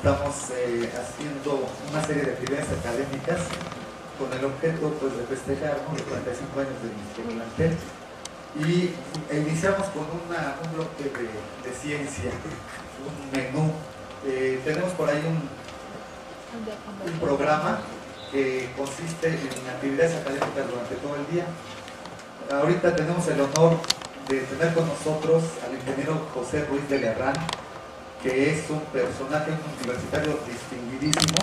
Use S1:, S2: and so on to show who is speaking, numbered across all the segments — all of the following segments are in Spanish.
S1: estamos haciendo una serie de actividades académicas con el objeto pues, de festejar los 45 años de nuestro plantel. Y iniciamos con un bloque de ciencia, un menú. Tenemos por ahí un programa que consiste en actividades académicas durante todo el día. Ahorita tenemos el honor de tener con nosotros al ingeniero José Ruiz de Lerrán, que es un personaje universitario distinguidísimo.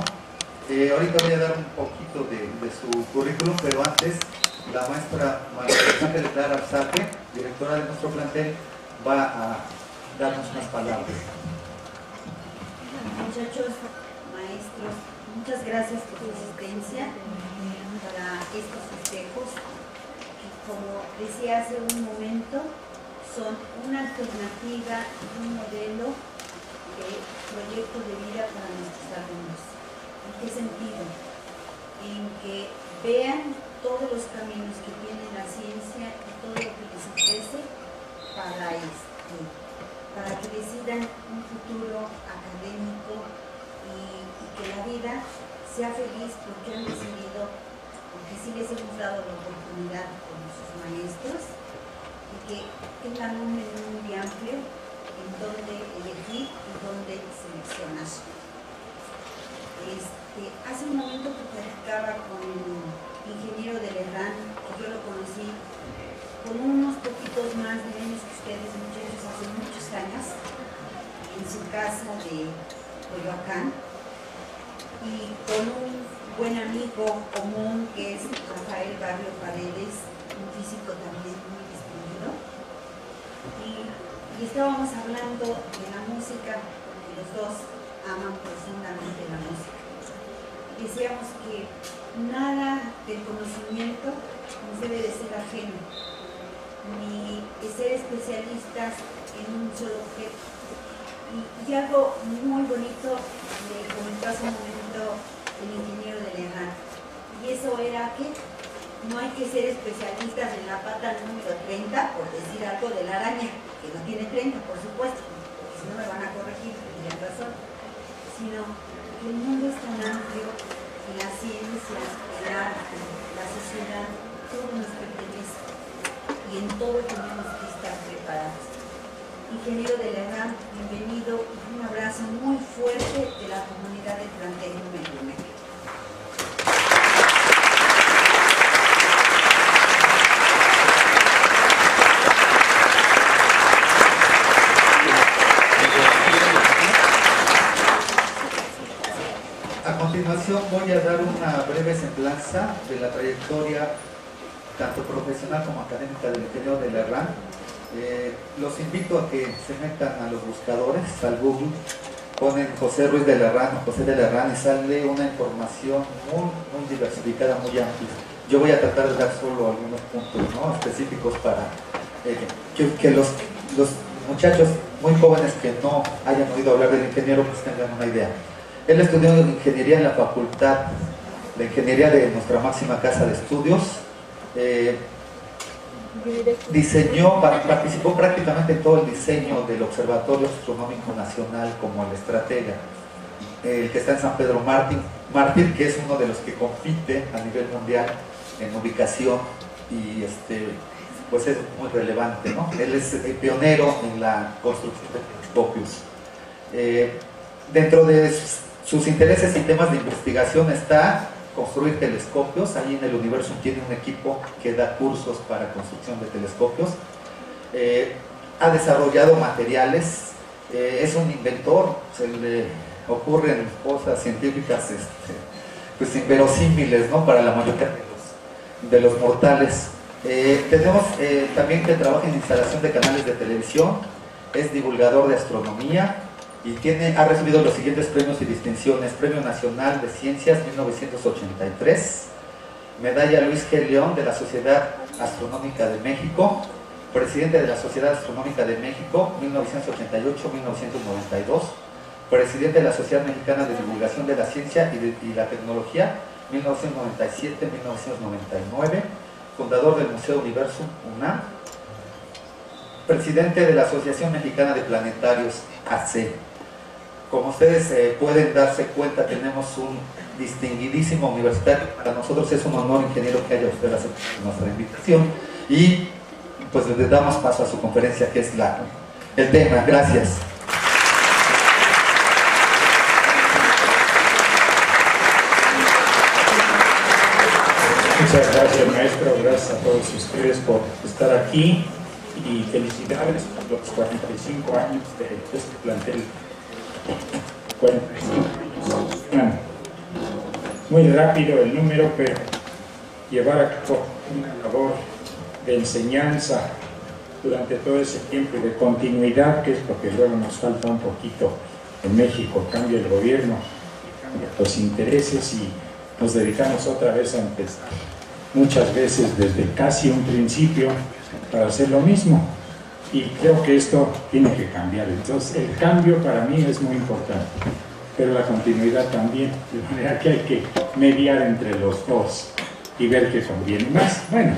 S1: Ahorita voy a dar un poquito de su currículum, pero antes la maestra María Ángeles Lara Arzate, directora de nuestro plantel, va a darnos unas palabras.
S2: Muchachos, maestros, muchas gracias por su asistencia para estos festejos que, como decía hace un momento, son una alternativa y un modelo de proyecto de vida para nuestros alumnos. ¿En qué sentido? En que vean todos los caminos que tiene la ciencia y todo lo que les ofrece para que decidan un futuro académico y que la vida sea feliz porque han decidido, porque sí les hemos dado la oportunidad con sus maestros y que tengan un menú muy amplio en donde elegir y donde seleccionar. Hace un momento que platicaba con el ingeniero de Lerrán, que yo lo conocí con unos poquitos más de años que ustedes, muchachos, hace muchos años, en su casa de Coyoacán, y con un buen amigo común que es Rafael Barrio Paredes, un físico también muy distinguido, y estábamos hablando de la música, porque los dos aman profundamente la música. Decíamos que nada del conocimiento nos debe de ser ajeno, ni de ser especialistas en un solo objeto. Y algo muy bonito le comentó hace un momento el ingeniero de Lerrán, y eso era que no hay que ser especialistas en la pata número 30, por decir algo de la araña, que no tiene 30, por supuesto, porque si no me van a corregir, tendrían razón, sino que el mundo es tan amplio que la ciencia, el arte, la sociedad, todo nos pertenece y en todo tenemos que estar preparados. Ingeniero de Lerrán, bienvenido y un abrazo muy fuerte de la comunidad del plantel número 1.
S1: A continuación voy a dar una breve semblanza de la trayectoria tanto profesional como académica del ingeniero de Lerrán. Los invito a que se metan a los buscadores, al Google, ponen José Ruiz de Lerrán o José de Lerrán y sale una información muy diversificada, muy amplia. Yo voy a tratar de dar solo algunos puntos, ¿no?, específicos para que los muchachos muy jóvenes que no hayan oído hablar del ingeniero pues tengan una idea. Él estudió ingeniería en la Facultad de Ingeniería de nuestra máxima casa de estudios. Participó prácticamente en todo el diseño del Observatorio Astronómico Nacional como el estratega, el que está en San Pedro Mártir, que es uno de los que compite a nivel mundial en ubicación y pues es muy relevante, ¿no? Él es el pionero en la construcción de telescopios. Dentro de sus intereses y temas de investigación está construir telescopios. Allí en el Universum tiene un equipo que da cursos para construcción de telescopios. Ha desarrollado materiales, es un inventor, se le ocurren cosas científicas pues inverosímiles, ¿no?, para la mayoría de los mortales. Tenemos también que trabaja en instalación de canales de televisión, es divulgador de astronomía y ha recibido los siguientes premios y distinciones: Premio Nacional de Ciencias 1983, Medalla Luis G. León de la Sociedad Astronómica de México, Presidente de la Sociedad Astronómica de México 1988-1992, Presidente de la Sociedad Mexicana de Divulgación de la Ciencia y la Tecnología 1997-1999, fundador del Museo Universum UNAM, Presidente de la Asociación Mexicana de Planetarios AC. Como ustedes pueden darse cuenta, tenemos un distinguidísimo universitario. Para nosotros es un honor, ingeniero, que haya usted aceptado nuestra invitación. Y pues le damos paso a su conferencia, que es el tema. Gracias.
S3: Muchas gracias, maestro. Gracias a todos ustedes por estar aquí y felicidades por los 45 años de este plantel. 45 años. Bueno, muy rápido el número, pero llevar a cabo una labor de enseñanza durante todo ese tiempo y de continuidad, que es lo que luego nos falta un poquito en México. Cambia el gobierno, cambia los intereses y nos dedicamos otra vez a empezar, muchas veces desde casi un principio, para hacer lo mismo. Y creo que esto tiene que cambiar. Entonces el cambio para mí es muy importante, pero la continuidad también, de manera que hay que mediar entre los dos y ver qué conviene más. Bueno,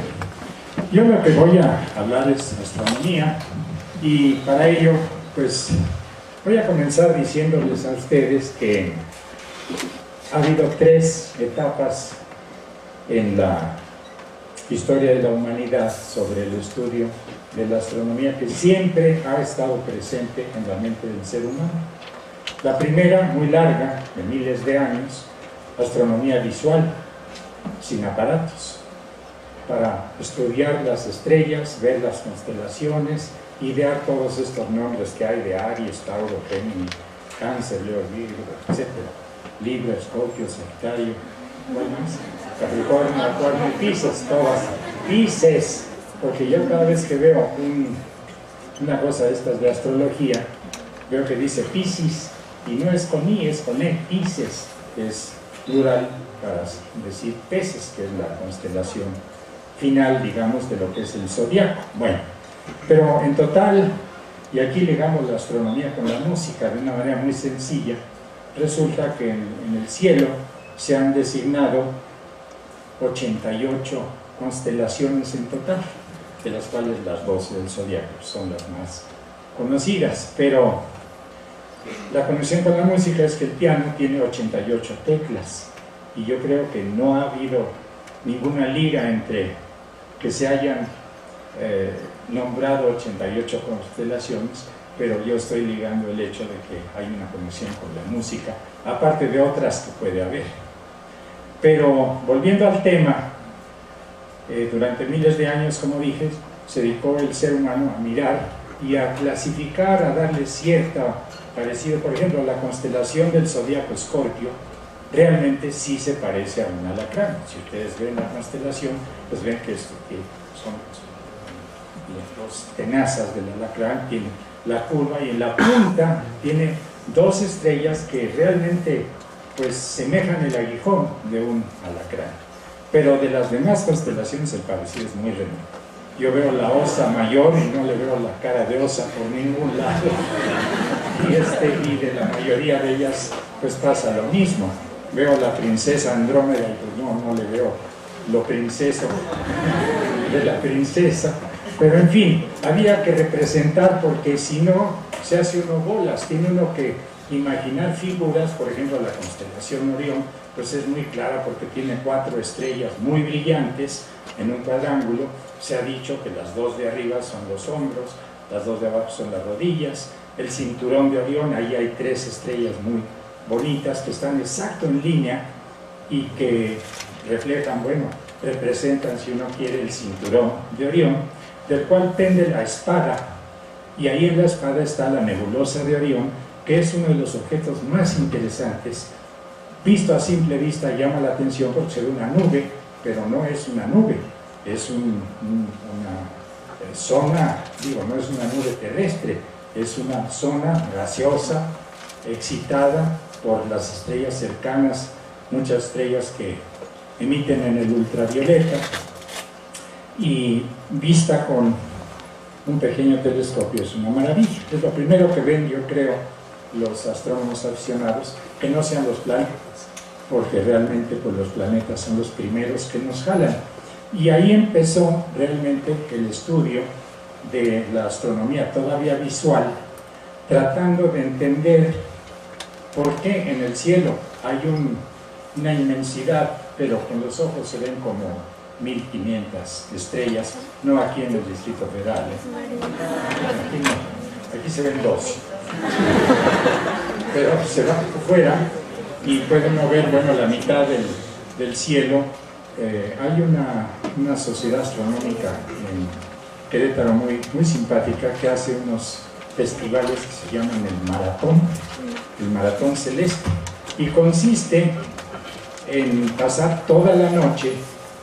S3: yo lo que voy a hablar es astronomía, y para ello pues voy a comenzar diciéndoles a ustedes que ha habido 3 etapas en la historia de la humanidad sobre el estudio de la astronomía que siempre ha estado presente en la mente del ser humano. La primera, muy larga, de miles de años, astronomía visual, sin aparatos, para estudiar las estrellas, ver las constelaciones, idear todos estos nombres que hay de Aries, Tauro, Géminis, Cáncer, Leo, Virgo, etc. Libra, Escorpio, Sagitario, Capricornio, Acuario y Pisces, todas. Pisces, porque yo cada vez que veo una cosa de estas de astrología, veo que dice Piscis, y no es con I, es con E, Pisces, que es plural para decir peces, que es la constelación final, digamos, de lo que es el zodiaco. Bueno, pero en total, y aquí ligamos la astronomía con la música de una manera muy sencilla, resulta que en el cielo se han designado 88 constelaciones en total, de las cuales las 12 del zodiaco son las más conocidas. Pero la conexión con la música es que el piano tiene 88 teclas, y yo creo que no ha habido ninguna liga entre que se hayan nombrado 88 constelaciones, pero yo estoy ligando el hecho de que hay una conexión con la música, aparte de otras que puede haber. Pero volviendo al tema, durante miles de años, como dije, se dedicó el ser humano a mirar y a clasificar, a darle cierta parecido. Por ejemplo, la constelación del zodiaco Escorpio realmente sí se parece a un alacrán. Si ustedes ven la constelación, pues ven que son las tenazas del alacrán, tiene la curva, y en la punta tiene 2 estrellas que realmente pues semejan el aguijón de un alacrán. Pero de las demás constelaciones el parecido es muy remoto. Yo veo la Osa Mayor y no le veo la cara de Osa por ningún lado. Y de la mayoría de ellas pues pasa lo mismo. Veo la princesa Andrómeda y pues no le veo lo princeso de la princesa. Pero en fin, había que representar, porque si no se hace uno bolas. Tiene uno que imaginar figuras. Por ejemplo, la constelación Orión pues es muy clara, porque tiene 4 estrellas muy brillantes en un cuadrángulo. Se ha dicho que las 2 de arriba son los hombros, las 2 de abajo son las rodillas. El cinturón de Orión, ahí hay 3 estrellas muy bonitas que están exacto en línea y que reflejan, bueno, representan, si uno quiere, el cinturón de Orión, del cual pende la espada, y ahí en la espada está la nebulosa de Orión, que es uno de los objetos más interesantes. Visto a simple vista llama la atención porque se ve una nube, pero no es una nube, es una zona, no es una nube terrestre, es una zona gaseosa, excitada por las estrellas cercanas, muchas estrellas que emiten en el ultravioleta, y vista con un pequeño telescopio es una maravilla. Es lo primero que ven, yo creo, los astrónomos aficionados, que no sean los planetas, porque realmente pues, los planetas son los primeros que nos jalan. Y ahí empezó realmente el estudio de la astronomía todavía visual, tratando de entender ¿por qué en el cielo hay una inmensidad, pero con los ojos se ven como 1500 estrellas? No aquí en el Distrito Federal, aquí no, aquí se ven 2. Pero se va fuera y puede uno ver, bueno, la mitad del cielo. Hay una sociedad astronómica en Querétaro muy simpática, que hace unos festivales que se llaman el Maratón Celeste, y consiste en pasar toda la noche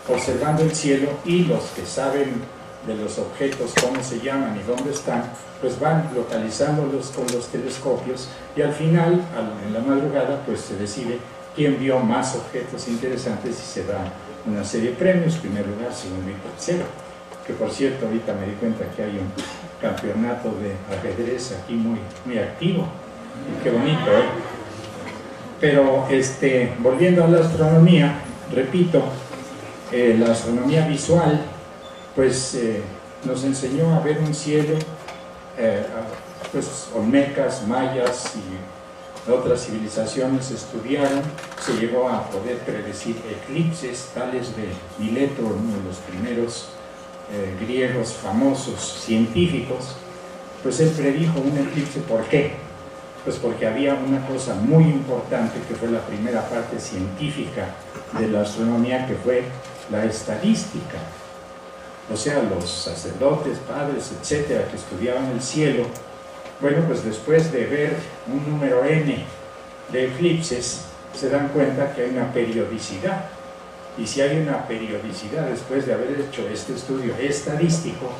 S3: observando el cielo, y los que saben de los objetos, cómo se llaman y dónde están, pues van localizándolos con los telescopios, y al final, en la madrugada, pues se decide quién vio más objetos interesantes y se da una serie de premios, primer lugar, segundo y tercero. Que por cierto, ahorita me di cuenta que hay un campeonato de ajedrez aquí muy activo, y qué bonito, ¿eh? Pero volviendo a la astronomía, repito, la astronomía visual pues nos enseñó a ver un cielo, pues olmecas, mayas y otras civilizaciones estudiaron. Se llegó a poder predecir eclipses, tales de Mileto, uno de los primeros griegos famosos científicos. Pues él predijo un eclipse. ¿Por qué? Pues porque había una cosa muy importante, que fue la primera parte científica de la astronomía, que fue la estadística. O sea, los sacerdotes, padres, etcétera, que estudiaban el cielo, bueno, pues después de ver un número n de eclipses, se dan cuenta que hay una periodicidad. Y si hay una periodicidad después de haber hecho este estudio estadístico,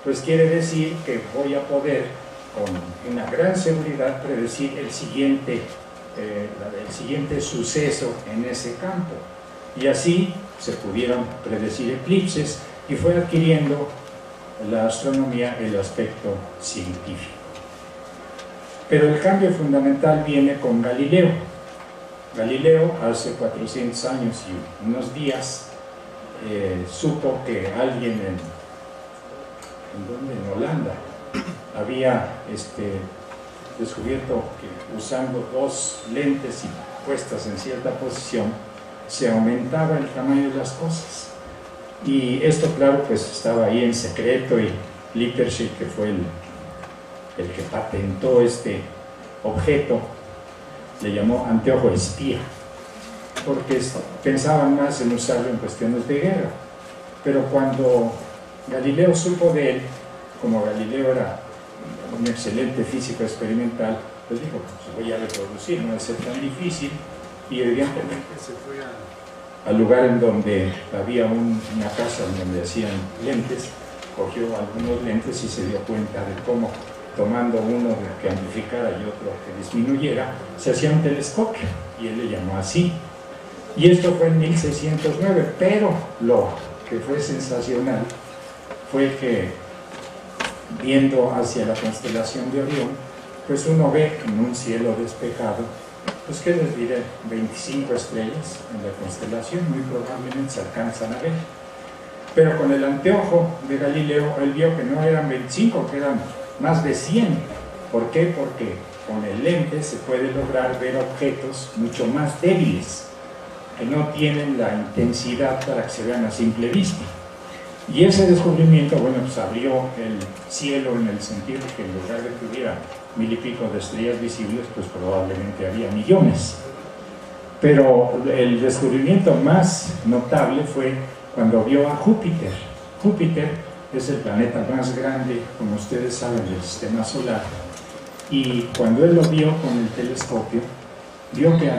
S3: pues quiere decir que voy a poder con una gran seguridad predecir el siguiente suceso en ese campo. Y así se pudieron predecir eclipses, y fue adquiriendo la astronomía el aspecto científico. Pero el cambio fundamental viene con Galileo. Galileo, hace 400 años y unos días, supo que alguien en Holanda había descubierto que usando dos lentes y puestas en cierta posición se aumentaba el tamaño de las cosas. Y esto, claro, pues estaba ahí en secreto, y Lippershey, que fue el que patentó este objeto, le llamó anteojo espía, porque pensaban más en usarlo en cuestiones de guerra. Pero cuando Galileo supo de él, como Galileo era un excelente físico experimental, pues dijo, pues voy a reproducir, no va a ser tan difícil, y evidentemente se fue al lugar en donde había una casa en donde hacían lentes, cogió algunos lentes y se dio cuenta de cómo, tomando uno que amplificara y otro que disminuyera, se hacía un telescopio, y él le llamó así. Y esto fue en 1609, pero lo que fue sensacional fue que, viendo hacia la constelación de Orión, pues uno ve en un cielo despejado, pues qué les diré, 25 estrellas en la constelación, muy probablemente se alcanzan a ver. Pero con el anteojo de Galileo, él vio que no eran 25, que eran más de 100. ¿Por qué? Porque con el lente se puede lograr ver objetos mucho más débiles, que no tienen la intensidad para que se vean a simple vista. Y ese descubrimiento, bueno, pues abrió el cielo, en el sentido de que en lugar de que hubiera 1000 y pico de estrellas visibles, pues probablemente había millones. Pero el descubrimiento más notable fue cuando vio a Júpiter. Júpiter es el planeta más grande, como ustedes saben, del sistema solar, y cuando él lo vio con el telescopio, vio que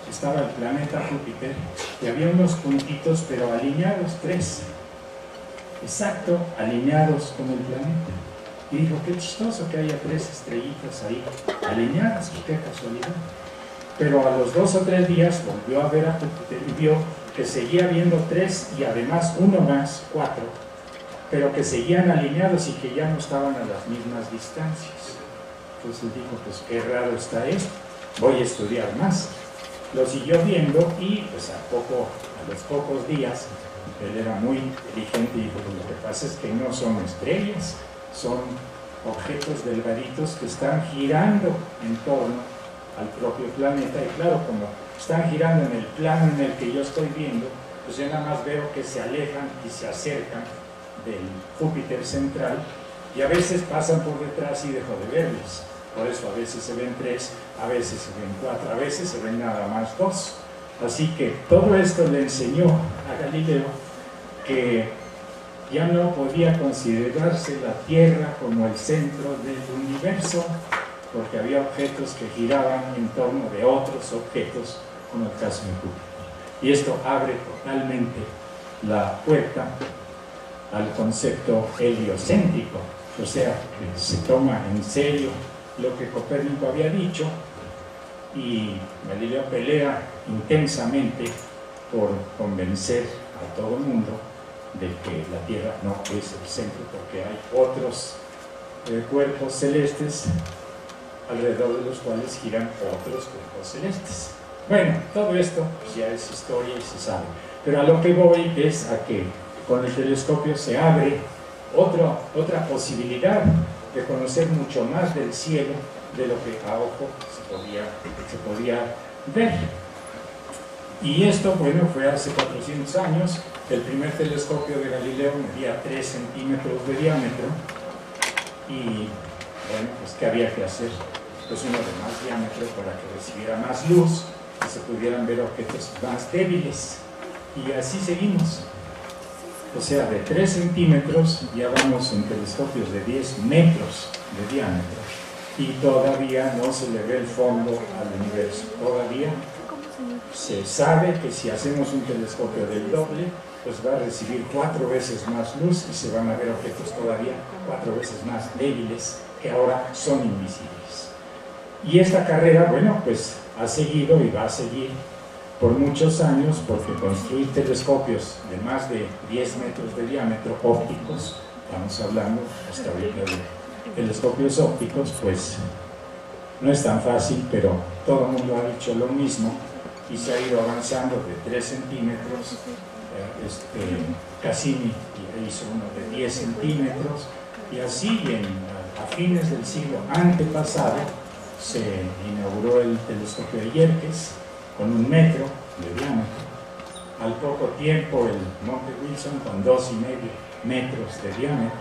S3: estaba el planeta Júpiter, y había unos puntitos, pero alineados, 3, exacto, alineados con el planeta. Y dijo, qué chistoso que haya 3 estrellitas ahí alineadas, qué casualidad. Pero a los 2 o 3 días volvió a ver a Júpiter y vio que seguía viendo 3, y además uno más, 4, pero que seguían alineados y que ya no estaban a las mismas distancias. Entonces dijo, pues qué raro está esto, voy a estudiar más. Lo siguió viendo, y pues a los pocos días, él era muy inteligente y dijo, pues lo que pasa es que no son estrellas, son objetos delgaditos que están girando en torno al propio planeta, y claro, como están girando en el plano en el que yo estoy viendo, pues yo nada más veo que se alejan y se acercan del Júpiter central, y a veces pasan por detrás y dejo de verlos. Por eso a veces se ven 3, a veces se ven 4, a veces se ven nada más 2. Así que todo esto le enseñó a Galileo que ya no podía considerarse la Tierra como el centro del universo, porque había objetos que giraban en torno de otros objetos, como el caso de Júpiter. Y esto abre totalmente la puerta al concepto heliocéntrico, o sea, que se toma en serio lo que Copérnico había dicho, y Galileo pelea intensamente por convencer a todo el mundo de que la Tierra no es el centro, porque hay otros cuerpos celestes alrededor de los cuales giran otros cuerpos celestes. Bueno, todo esto pues ya es historia y se sabe, pero a lo que voy es a que con el telescopio se abre otra posibilidad de conocer mucho más del cielo de lo que a ojo se podía ver. Y esto, bueno, fue hace 400 años. El primer telescopio de Galileo medía 3 centímetros de diámetro, y bueno, pues ¿qué había que hacer? Pues uno de más diámetro para que recibiera más luz y se pudieran ver objetos más débiles, y así seguimos. O sea, de 3 centímetros ya vamos en telescopios de 10 metros de diámetro, y todavía no se le ve el fondo al universo. Todavía se sabe que si hacemos un telescopio del doble, pues va a recibir 4 veces más luz y se van a ver objetos todavía 4 veces más débiles que ahora son invisibles. Y esta carrera, bueno, pues ha seguido y va a seguir por muchos años, porque construir telescopios de más de 10 metros de diámetro ópticos, estamos hablando hasta ahorita de telescopios ópticos, pues no es tan fácil, pero todo el mundo ha dicho lo mismo, y se ha ido avanzando de 3 centímetros. Cassini hizo uno de 10 centímetros, y así a fines del siglo antepasado se inauguró el telescopio de Yerkes con 1 metro de diámetro. Al poco tiempo el Monte Wilson con 2,5 metros de diámetro.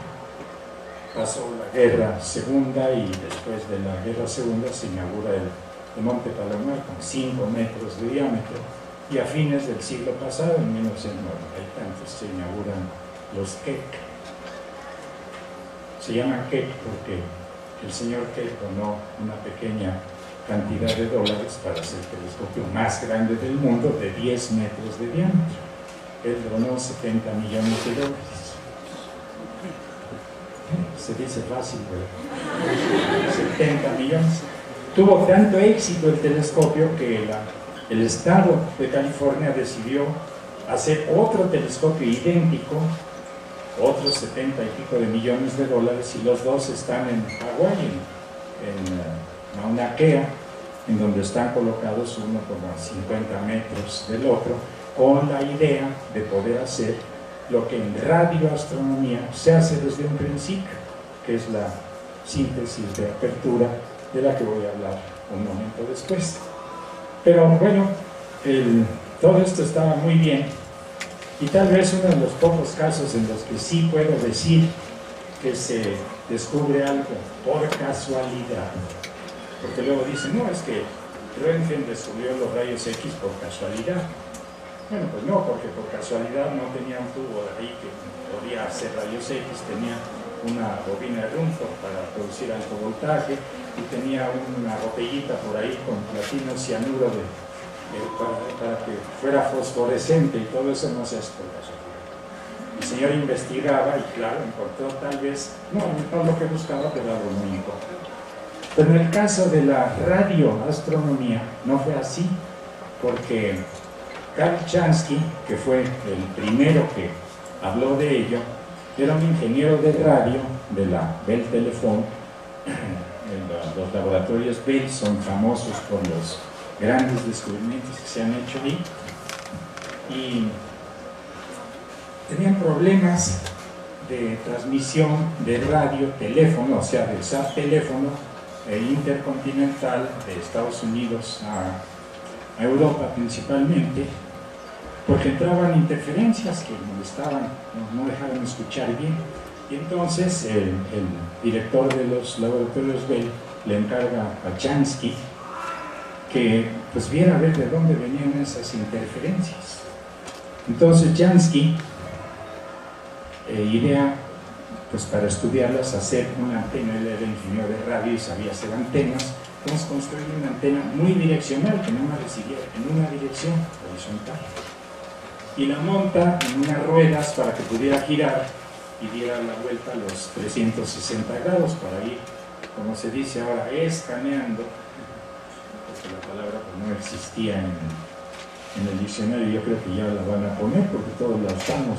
S3: Pasó la Guerra Segunda, y después de la Guerra Segunda se inaugura el Monte Palomar con 5 metros de diámetro, y a fines del siglo pasado, en 1990 y tantos, se inauguran los Keck. Se llaman Keck porque el señor Keck donó una pequeña cantidad de dólares para hacer el telescopio más grande del mundo, de 10 metros de diámetro. Él donó 70 millones de dólares. Se dice fácil, pero 70 millones. Tuvo tanto éxito el telescopio que el estado de California decidió hacer otro telescopio idéntico, otros 70 y pico de millones de dólares, y los dos están en Hawái, en Mauna Kea, en donde están colocados uno como a 50 metros del otro, con la idea de poder hacer lo que en radioastronomía se hace desde un principio, que es la síntesis de apertura, de la que voy a hablar un momento después. Pero bueno, todo esto estaba muy bien, y tal vez uno de los pocos casos en los que sí puedo decir que se descubre algo por casualidad, porque luego dicen, no, es que Röntgen descubrió los rayos X por casualidad. Bueno, pues no, porque por casualidad no tenía un tubo ahí que podía hacer rayos X, tenía una bobina de Rumford para producir alto voltaje, y tenía una botellita por ahí con platino cianuro para que fuera fosforescente, y todo eso no se hace por casualidad. El señor investigaba y claro, encontró tal vez, no lo que buscaba, pero algo muy importante. Pero en el caso de la radioastronomía no fue así, porque Karl Jansky, que fue el primero que habló de ello, era un ingeniero de radio de la Bell Telephone. Los laboratorios Bell son famosos por los grandes descubrimientos que se han hecho ahí, y tenían problemas de transmisión de radio, teléfono, o sea, de usar teléfono intercontinental de Estados Unidos a Europa principalmente, porque entraban interferencias que molestaban, no dejaban escuchar bien. Y entonces el director de los laboratorios Bell le encarga a Jansky que pues viera a ver de dónde venían esas interferencias. Entonces Jansky idea, pues para estudiarlas, hacer una antena. Él era ingeniero de radio y sabía hacer antenas. Entonces construir una antena muy direccional, que no me recibiera en una dirección horizontal, y la monta en unas ruedas para que pudiera girar y diera la vuelta a los 360 grados para ir, como se dice ahora, escaneando, porque la palabra pues, no existía en el diccionario. Yo creo que ya la van a poner porque todos la usamos,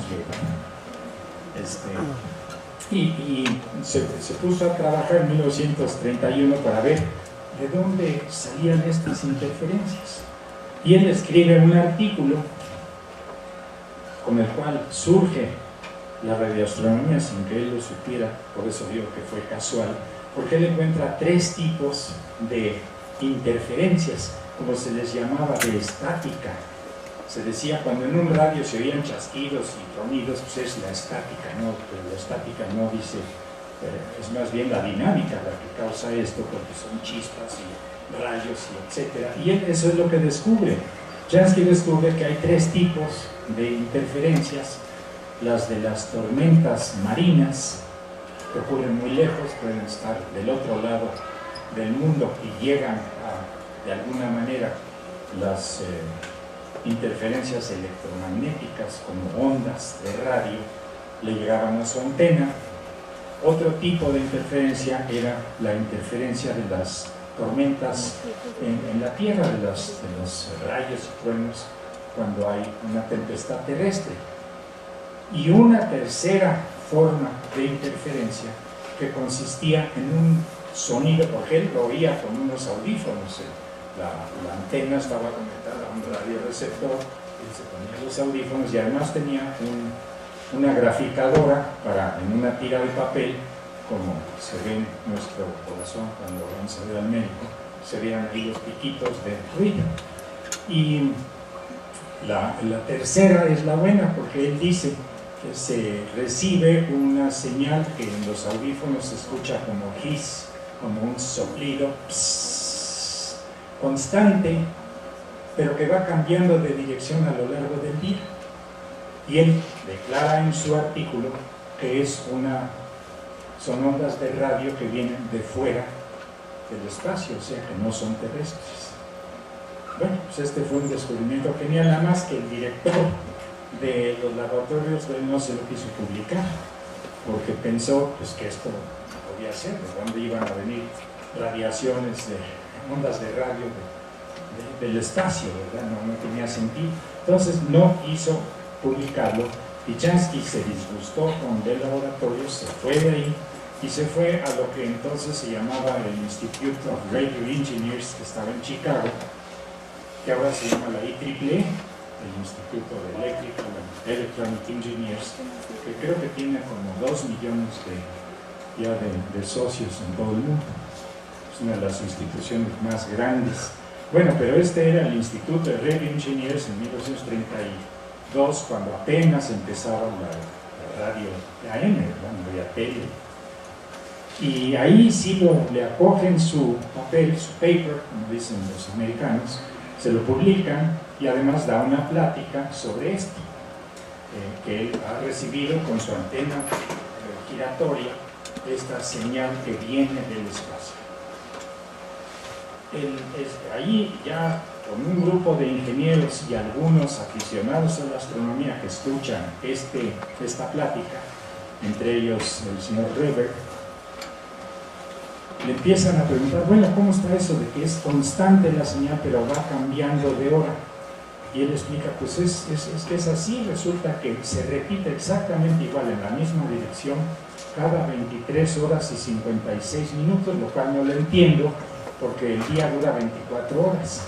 S3: y se puso a trabajar en 1931 para ver de dónde salían estas interferencias, y él escribe un artículo con el cual surge la radioastronomía sin que él lo supiera. Por eso digo que fue casual, porque él encuentra 3 tipos de interferencias, como se les llamaba, de estática. Se decía, cuando en un radio se oían chasquidos y tronidos, pues es la estática, ¿no? Pero la estática no dice, es más bien la dinámica la que causa esto, porque son chispas y rayos y etcétera. Y él eso es lo que descubre. Jansky descubre que hay 3 tipos de interferencias: las de las tormentas marinas, que ocurren muy lejos, pueden estar del otro lado del mundo y llegan a, de alguna manera, las interferencias electromagnéticas como ondas de radio le llegaban a su antena. Otro tipo de interferencia era la interferencia de las tormentas en la Tierra, de los rayos y truenos cuando hay una tempestad terrestre. Y una tercera forma de interferencia que consistía en un sonido, porque él lo oía con unos audífonos. La antena estaba conectada a un radioreceptor, él se ponía los audífonos y además tenía una graficadora para, en una tira de papel, como se ve en nuestro corazón cuando vamos a ver al médico, se veían ahí los piquitos de ruido. Y la tercera es la buena, porque él dice que se recibe una señal que en los audífonos se escucha como hiss, como un soplido constante, pero que va cambiando de dirección a lo largo del día. Y él declara en su artículo que son ondas de radio que vienen de fuera del espacio, o sea que no son terrestres. Bueno, pues este fue un descubrimiento genial, nada más que el director de los laboratorios no se lo quiso publicar, porque pensó pues, que esto no podía ser, de dónde iban a venir radiaciones de ondas de radio del espacio, ¿verdad? No tenía sentido. Entonces no quiso publicarlo, y Jansky se disgustó con el laboratorio, se fue de ahí y se fue a lo que entonces se llamaba el Institute of Radio Engineers, que estaba en Chicago, que ahora se llama la IEEE, el Instituto de Electrical and Electronic Engineers, que creo que tiene como 2 millones de socios en todo el mundo. Es una de las instituciones más grandes. Bueno, pero este era el Instituto de Radio Engineers en 1932, cuando apenas empezaba la radio AM, ¿verdad? No había tele. Y ahí sí le acogen su papel, su paper, como dicen los americanos, se lo publican, y además da una plática sobre esto, que él ha recibido con su antena giratoria, esta señal que viene del espacio. Ahí ya con un grupo de ingenieros y algunos aficionados a la astronomía que escuchan esta plática, entre ellos el señor Reber, le empiezan a preguntar, bueno, ¿cómo está eso de que es constante la señal pero va cambiando de hora? Y él explica, pues es que es así, resulta que se repite exactamente igual en la misma dirección cada 23 horas y 56 minutos, lo cual no lo entiendo, porque el día dura 24 horas.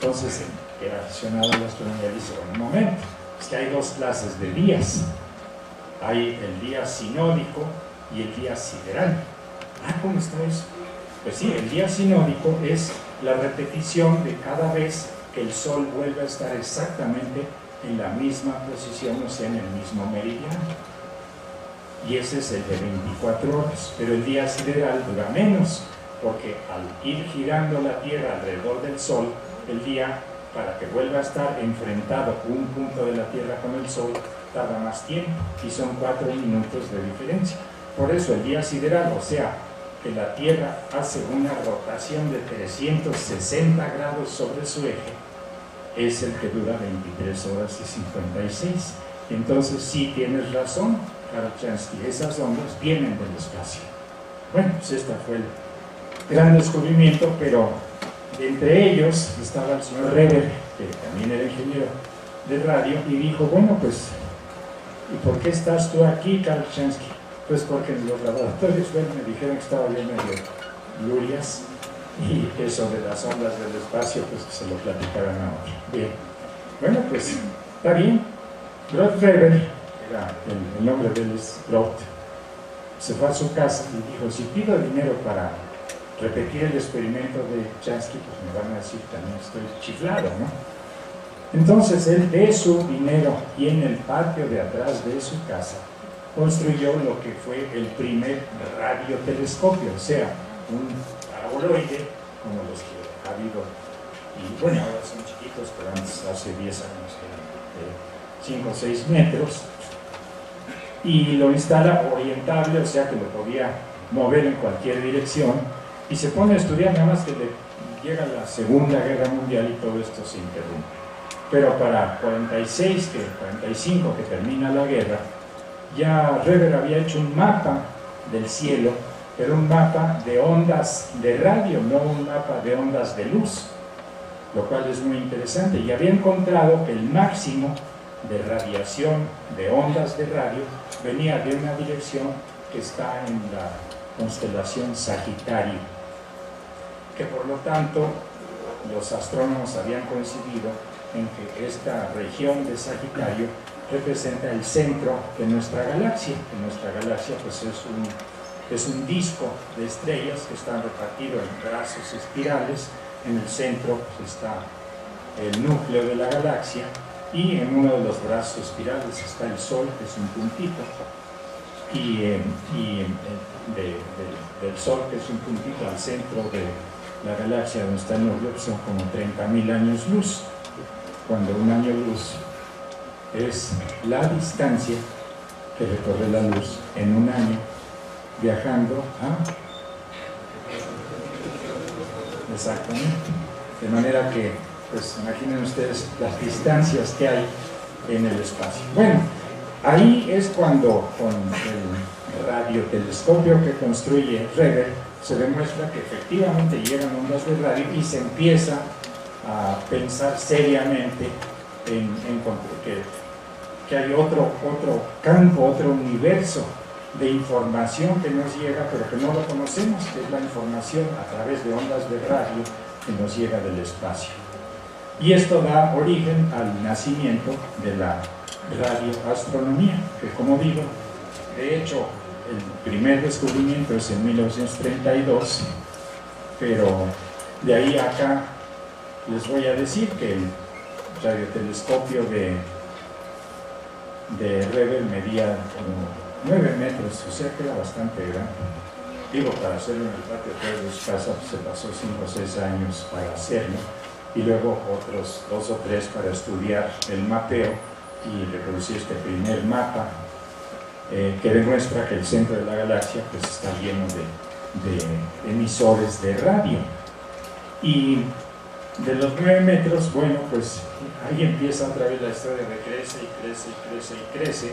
S3: Entonces, el aficionado a la astronomía dice, bueno, un momento, es que hay 2 clases de días. Hay el día sinódico y el día sideral. ¿Cómo está eso? Pues sí, el día sinódico es la repetición de cada vez que el Sol vuelve a estar exactamente en la misma posición, o sea, en el mismo meridiano. Y ese es el de 24 horas, pero el día sideral dura menos, porque al ir girando la Tierra alrededor del Sol, el día, para que vuelva a estar enfrentado un punto de la Tierra con el Sol, tarda más tiempo, y son 4 minutos de diferencia. Por eso el día sideral, o sea, que la Tierra hace una rotación de 360 grados sobre su eje, es el que dura 23 horas y 56. Entonces sí tienes razón, Karl Jansky, esas ondas vienen del espacio. Bueno, pues este fue el gran descubrimiento, pero entre ellos estaba el señor Reber, que también era ingeniero de radio, y dijo, bueno, pues, ¿y por qué estás tú aquí, Karl Jansky? Pues porque en los laboratorios, bueno, me dijeron que estaba yo medio lurias, y eso de las ondas del espacio, pues que se lo platicaran a otro. Bien, bueno, pues, está bien. Groth Reber, era el nombre de él es Groth, se fue a su casa y dijo, si pido dinero para repetir el experimento de Jansky, pues me van a decir también estoy chiflado, ¿no? Entonces él de su dinero y en el patio de atrás de su casa construyó lo que fue el primer radiotelescopio, o sea, un paraboloide como los que ha habido, y bueno, ahora son chiquitos, pero antes, hace 10 años eran de 5 o 6 metros, y lo instala orientable, o sea que lo podía mover en cualquier dirección, y se pone a estudiar, nada más que le llega la Segunda Guerra Mundial y todo esto se interrumpe. Pero para 45 que termina la guerra, ya Reber había hecho un mapa del cielo, pero un mapa de ondas de radio, no un mapa de ondas de luz, lo cual es muy interesante, y había encontrado que el máximo de radiación de ondas de radio venía de una dirección que está en la constelación Sagitario, que por lo tanto los astrónomos habían coincidido en que esta región de Sagitario representa el centro de nuestra galaxia. Que nuestra galaxia pues es un disco de estrellas que están repartidos en brazos espirales. En el centro pues, está el núcleo de la galaxia, y en uno de los brazos espirales está el Sol, que es un puntito, y del Sol, que es un puntito al centro de la galaxia donde está el núcleo, son como 30.000 años luz, cuando un año luz es la distancia que recorre la luz en un año viajando a... Exactamente. De manera que, pues imaginen ustedes las distancias que hay en el espacio. Bueno, ahí es cuando con el radiotelescopio que construye Reber se demuestra que efectivamente llegan ondas de radio y se empieza a pensar seriamente en que hay otro campo, otro universo de información que nos llega, pero que no lo conocemos, que es la información a través de ondas de radio que nos llega del espacio. Y esto da origen al nacimiento de la radioastronomía, que como digo, de hecho, el primer descubrimiento es en 1932, pero de ahí a acá les voy a decir que el radiotelescopio de Reber medía como 9 metros, o sea que era bastante grande. Digo, para hacerlo en el patio de su casa pues, se pasó 5 o 6 años para hacerlo, y luego otros 2 o 3 para estudiar el mapeo y reproducir este primer mapa que demuestra que el centro de la galaxia pues, está lleno de emisores de radio. Y de los 9 metros, bueno, pues ahí empieza otra vez la historia de crece y crece y crece y crece.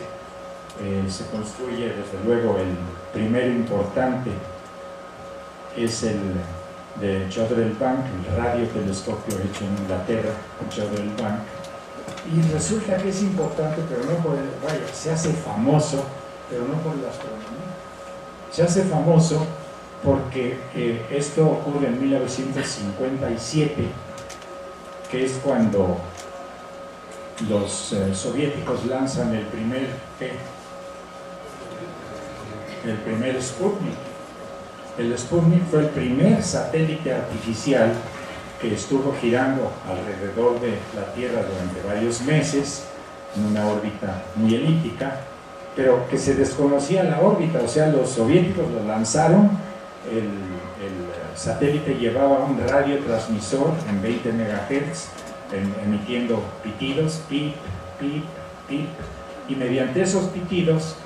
S3: Se construye desde luego el primero importante, es el de Jodrell Bank, el radiotelescopio hecho en Inglaterra con Jodrell Bank, y resulta que es importante, pero no por el, vaya, se hace famoso, pero no por la astronomía, se hace famoso porque esto ocurre en 1957, que es cuando los soviéticos lanzan el primer Sputnik, El Sputnik fue el primer satélite artificial que estuvo girando alrededor de la Tierra durante varios meses, en una órbita muy elíptica, pero que se desconocía la órbita, o sea, los soviéticos lo lanzaron, el satélite llevaba un radiotransmisor en 20 MHz, emitiendo pitidos, pip, pip, pip, y mediante esos pitidos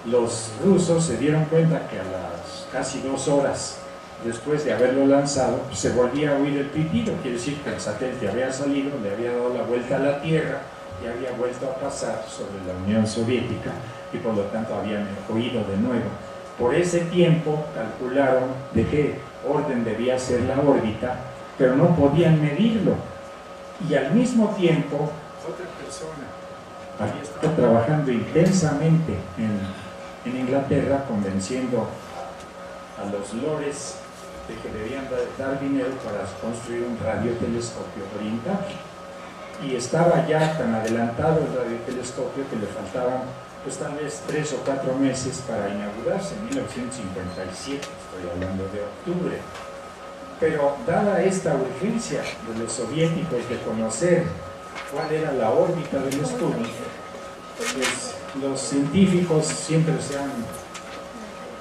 S3: los rusos se dieron cuenta que a las casi 2 horas después de haberlo lanzado, pues, se volvía a oír el pitido, quiere decir que el satélite había salido, le había dado la vuelta a la Tierra y había vuelto a pasar sobre la Unión Soviética y por lo tanto habían oído de nuevo. Por ese tiempo calcularon de qué orden debía ser la órbita, pero no podían medirlo. Y al mismo tiempo, otra persona había estado trabajando intensamente en Inglaterra, convenciendo a los lores de que debían dar dinero para construir un radiotelescopio oriental. Y estaba ya tan adelantado el radiotelescopio que le faltaban pues tal vez 3 o 4 meses para inaugurarse, en 1957, estoy hablando de octubre. Pero dada esta urgencia de los soviéticos de conocer cuál era la órbita del Sputnik, pues los científicos siempre se han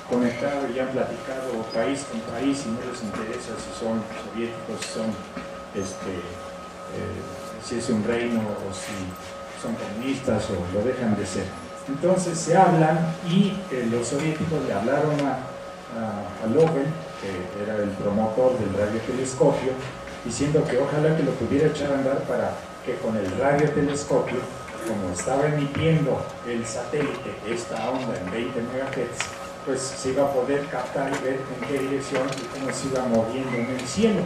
S3: conectado y han platicado país con país y no les interesa si son soviéticos, si es un reino o si son comunistas o lo dejan de ser. Entonces se hablan y los soviéticos le hablaron a Lovell, que era el promotor del radiotelescopio, diciendo que ojalá que lo pudiera echar a andar para que con el radiotelescopio, como estaba emitiendo el satélite esta onda en 20 MHz, pues se iba a poder captar y ver en qué dirección y cómo se iba moviendo en el cielo,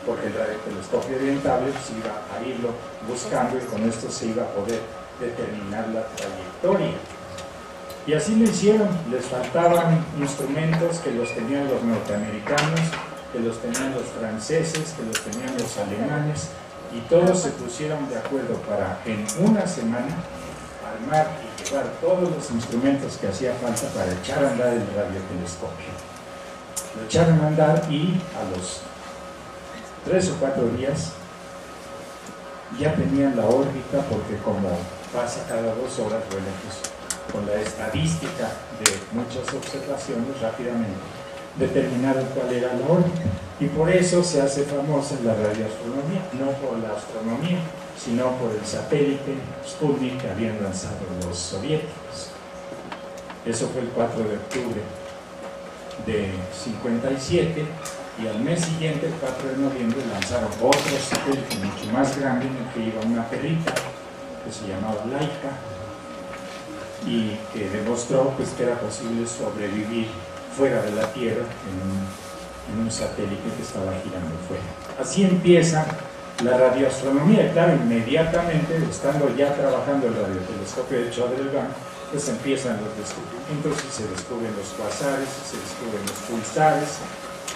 S3: porque el radiotelescopio orientable pues iba a irlo buscando y con esto se iba a poder determinar la trayectoria. Y así lo hicieron. Les faltaban instrumentos que los tenían los norteamericanos, que los tenían los franceses, que los tenían los alemanes, y todos se pusieron de acuerdo para en una semana armar y llevar todos los instrumentos que hacía falta para echar a andar el radiotelescopio. Lo echaron a andar y a los 3 o 4 días ya tenían la órbita, porque como pasa cada 2 horas, bueno, pues con la estadística de muchas observaciones rápidamente determinaron cuál era la órbita, y por eso se hace famosa la radioastronomía, no por la astronomía, sino por el satélite Sputnik que habían lanzado los soviéticos. Eso fue el 4 de octubre de 57, y al mes siguiente, el 4 de noviembre, lanzaron otro satélite mucho más grande en el que iba una perrita que se llamaba Laika, y que demostró pues, que era posible sobrevivir fuera de la Tierra en un satélite que estaba girando fuera. Así empieza la radioastronomía, y claro, inmediatamente, estando ya trabajando el radiotelescopio de Chodelban, pues empiezan los descubrimientos y se descubren los cuasares, se descubren los pulsares,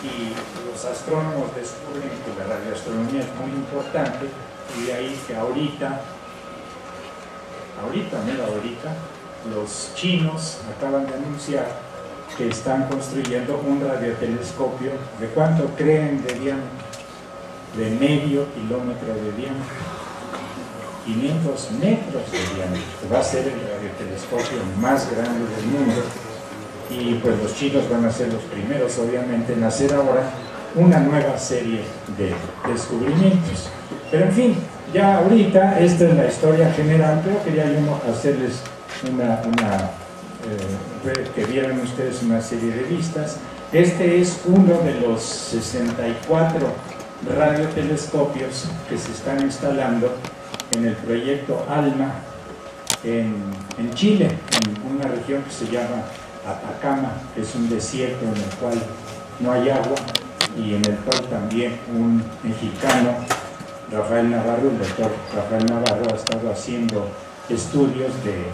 S3: y los astrónomos descubren que la radioastronomía es muy importante, y de ahí que ahorita, los chinos acaban de anunciar que están construyendo un radiotelescopio de ¿cuánto creen de diámetro? De medio kilómetro de diámetro, 500 metros de diámetro. Va a ser el radiotelescopio más grande del mundo, y pues los chinos van a ser los primeros obviamente en hacer ahora una nueva serie de descubrimientos. Pero en fin, ya ahorita esta es la historia general, pero quería yo hacerles que vieran ustedes una serie de vistas. Este es uno de los 64 radiotelescopios que se están instalando en el proyecto ALMA en Chile, en una región que se llama Atacama, que es un desierto en el cual no hay agua, y en el cual también un mexicano, Rafael Navarro, el doctor Rafael Navarro, ha estado haciendo estudios de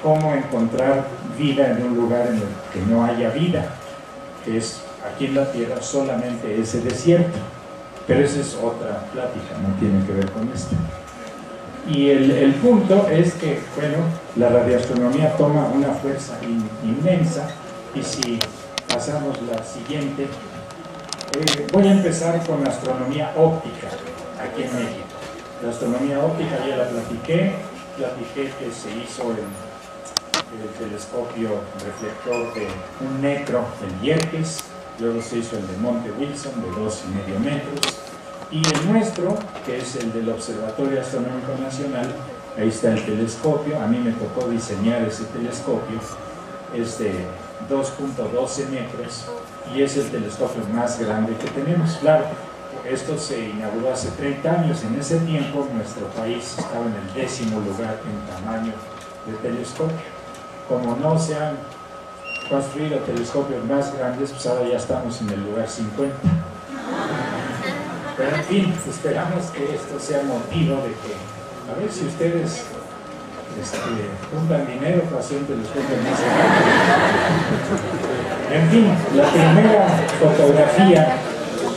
S3: cómo encontrar vida en un lugar en el que no haya vida, que es aquí en la Tierra solamente ese desierto. Pero esa es otra plática, no tiene que ver con esto. Y el punto es que, bueno, la radioastronomía toma una fuerza inmensa, y si pasamos la siguiente. Voy a empezar con astronomía óptica aquí en México. La astronomía óptica ya la platiqué que se hizo el telescopio reflector de un metro, el Yerkes, luego se hizo el de Monte Wilson de 2,5 metros, y el nuestro, que es el del Observatorio Astronómico Nacional. Ahí está el telescopio. A mí me tocó diseñar ese telescopio, es de 2,12 metros y es el telescopio más grande que tenemos. Claro, esto se inauguró hace 30 años. En ese tiempo nuestro país estaba en el 10º lugar en tamaño de telescopio. Como no se han construido telescopios más grandes, pues ahora ya estamos en el lugar 50. Pero en fin, esperamos que esto sea motivo de que, a ver si ustedes juntan dinero para hacer un telescopio más grande. En fin, la primera fotografía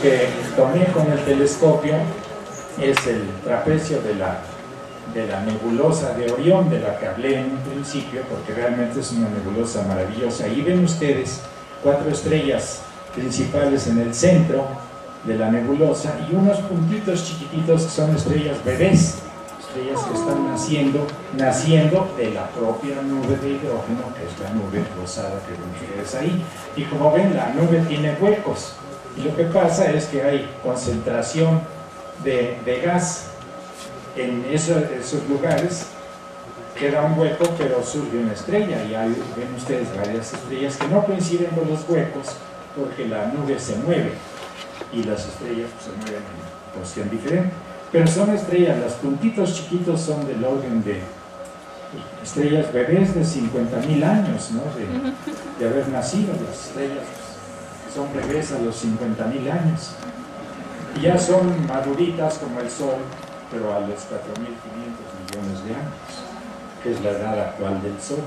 S3: que tomé con el telescopio es el trapecio de la nebulosa de Orión, de la que hablé en un principio, porque realmente es una nebulosa maravillosa. Ahí ven ustedes 4 estrellas principales en el centro de la nebulosa y unos puntitos chiquititos que son estrellas bebés, estrellas que están naciendo de la propia nube de hidrógeno, que es la nube rosada que ven ustedes ahí. Y como ven, la nube tiene huecos, y lo que pasa es que hay concentración de gas en esos lugares. Queda un hueco, pero surge una estrella, y ahí ven ustedes varias estrellas que no coinciden con los huecos porque la nube se mueve y las estrellas pues, se mueven en posición diferente. Pero son estrellas, los puntitos chiquitos son del orden de estrellas bebés de 50.000 años, ¿no? de haber nacido. Las estrellas son bebés a los 50.000 años. Y ya son maduritas como el Sol, pero a los 4.500 millones de años, que es la edad actual del Sol.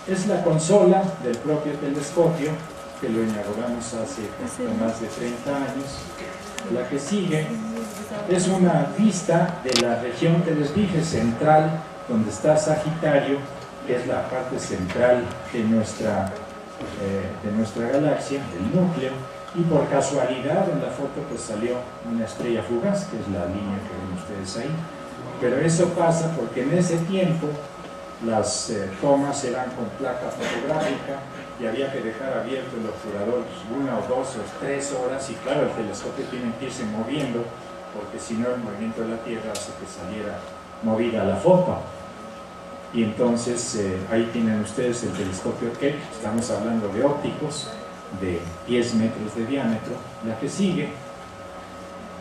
S3: Es la consola del propio telescopio, que lo inauguramos hace más de 30 años. La que sigue es una vista de la región que les dije, central, donde está Sagitario, que es la parte central de nuestra galaxia, el núcleo, y por casualidad en la foto pues salió una estrella fugaz, que es la línea que ven ustedes ahí. Pero eso pasa porque en ese tiempo las tomas eran con placa fotográfica y había que dejar abierto el obturador 1 o 2 o 3 horas, y claro, el telescopio tiene que irse moviendo, porque si no el movimiento de la Tierra hace que saliera movida la foto. Y entonces ahí tienen ustedes el telescopio Keck. Estamos hablando de ópticos de 10 metros de diámetro. La que sigue,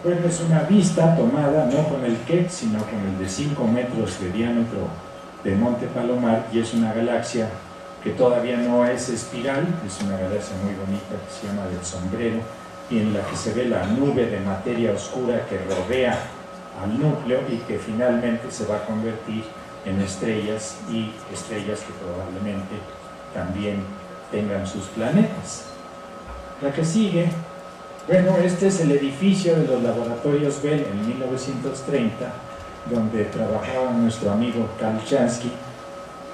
S3: bueno, es una vista tomada no con el Keck, sino con el de 5 metros de diámetro de Monte Palomar, y es una galaxia que todavía no es espiral, es una galaxia muy bonita que se llama del Sombrero, y en la que se ve la nube de materia oscura que rodea al núcleo y que finalmente se va a convertir en estrellas, y estrellas que probablemente también tengan sus planetas. La que sigue, bueno, este es el edificio de los laboratorios Bell en 1930, donde trabajaba nuestro amigo Karl Jansky,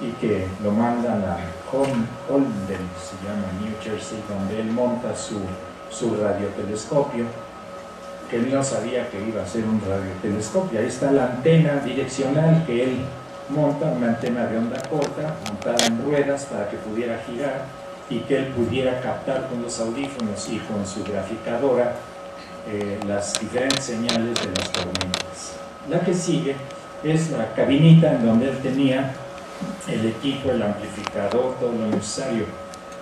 S3: y que lo mandan a Holden, se llama New Jersey, donde él monta su radiotelescopio, que él no sabía que iba a ser un radiotelescopio. Ahí está la antena direccional que él monta, una antena de onda corta, montada en ruedas para que pudiera girar y que él pudiera captar con los audífonos y con su graficadora las diferentes señales de las tormentas. La que sigue es la cabinita en donde él tenía el equipo, el amplificador, todo lo necesario,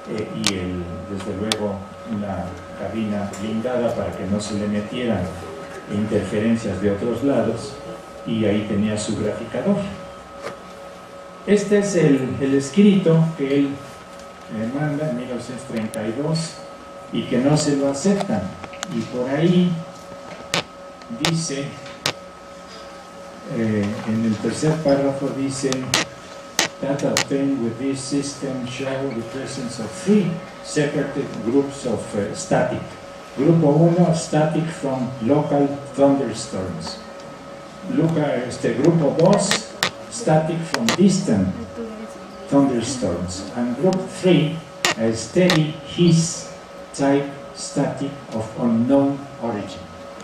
S3: y desde luego una cabina blindada para que no se le metieran interferencias de otros lados, y ahí tenía su graficador. Este es el escrito que él manda en 1932 y que no se lo aceptan, y por ahí dice, en el tercer párrafo dice: data obtained with this system show the presence of 3 separate groups of static. Grupo 1, static from local thunderstorms. Grupo 2, static from distant thunderstorms. And group 3, a steady hiss type static of unknown origin.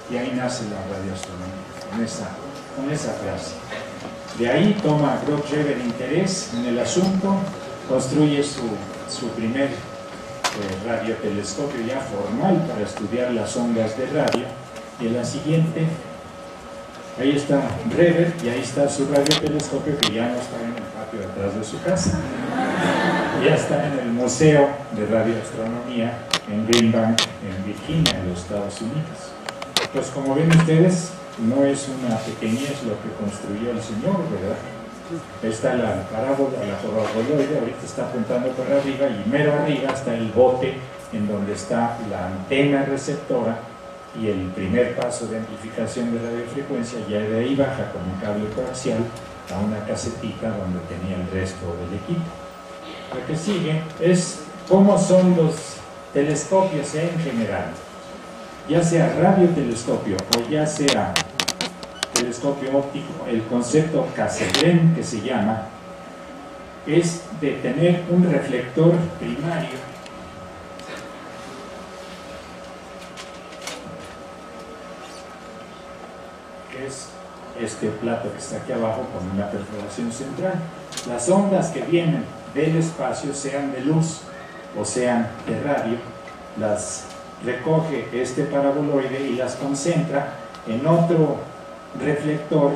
S3: Y ahí nace la radioastronomía, con esa frase. De ahí toma Brock Reber interés en el asunto, construye su primer radiotelescopio ya formal para estudiar las ondas de radio, y en la siguiente, ahí está Reber, y ahí está su radiotelescopio, que ya no está en el patio de atrás de su casa, ya está en el Museo de Radioastronomía en Green Bank, en Virginia, en los Estados Unidos. Pues como ven ustedes, no es una pequeñez lo que construyó el señor, ¿verdad? Está la parábola, la paraboloide, ahorita está apuntando para arriba, y mero arriba está el bote en donde está la antena receptora y el primer paso de amplificación de radiofrecuencia. Ya de ahí baja con un cable coaxial a una casetita donde tenía el resto del equipo. Lo que sigue es cómo son los telescopios en general, ya sea radiotelescopio o ya sea telescopio óptico. El concepto Cassegrain, que se llama, es de tener un reflector primario que es este plato que está aquí abajo con una perforación central. Las ondas que vienen del espacio, sean de luz o sean de radio, las recoge este paraboloide y las concentra en otro reflector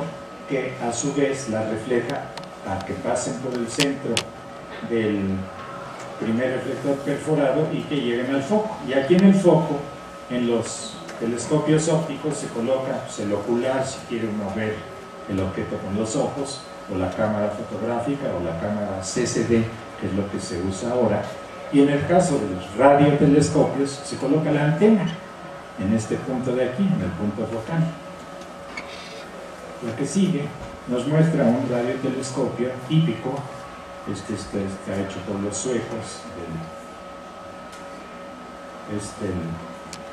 S3: que a su vez la refleja a que pasen por el centro del primer reflector perforado y que lleguen al foco. Y aquí en el foco, en los telescopios ópticos, se coloca el ocular, si quiere uno ver el objeto con los ojos, o la cámara fotográfica o la cámara CCD, que es lo que se usa ahora. Y en el caso de los radiotelescopios se coloca la antena en este punto de aquí, en el punto focal. Lo que sigue nos muestra un radiotelescopio típico. Este está hecho por los suecos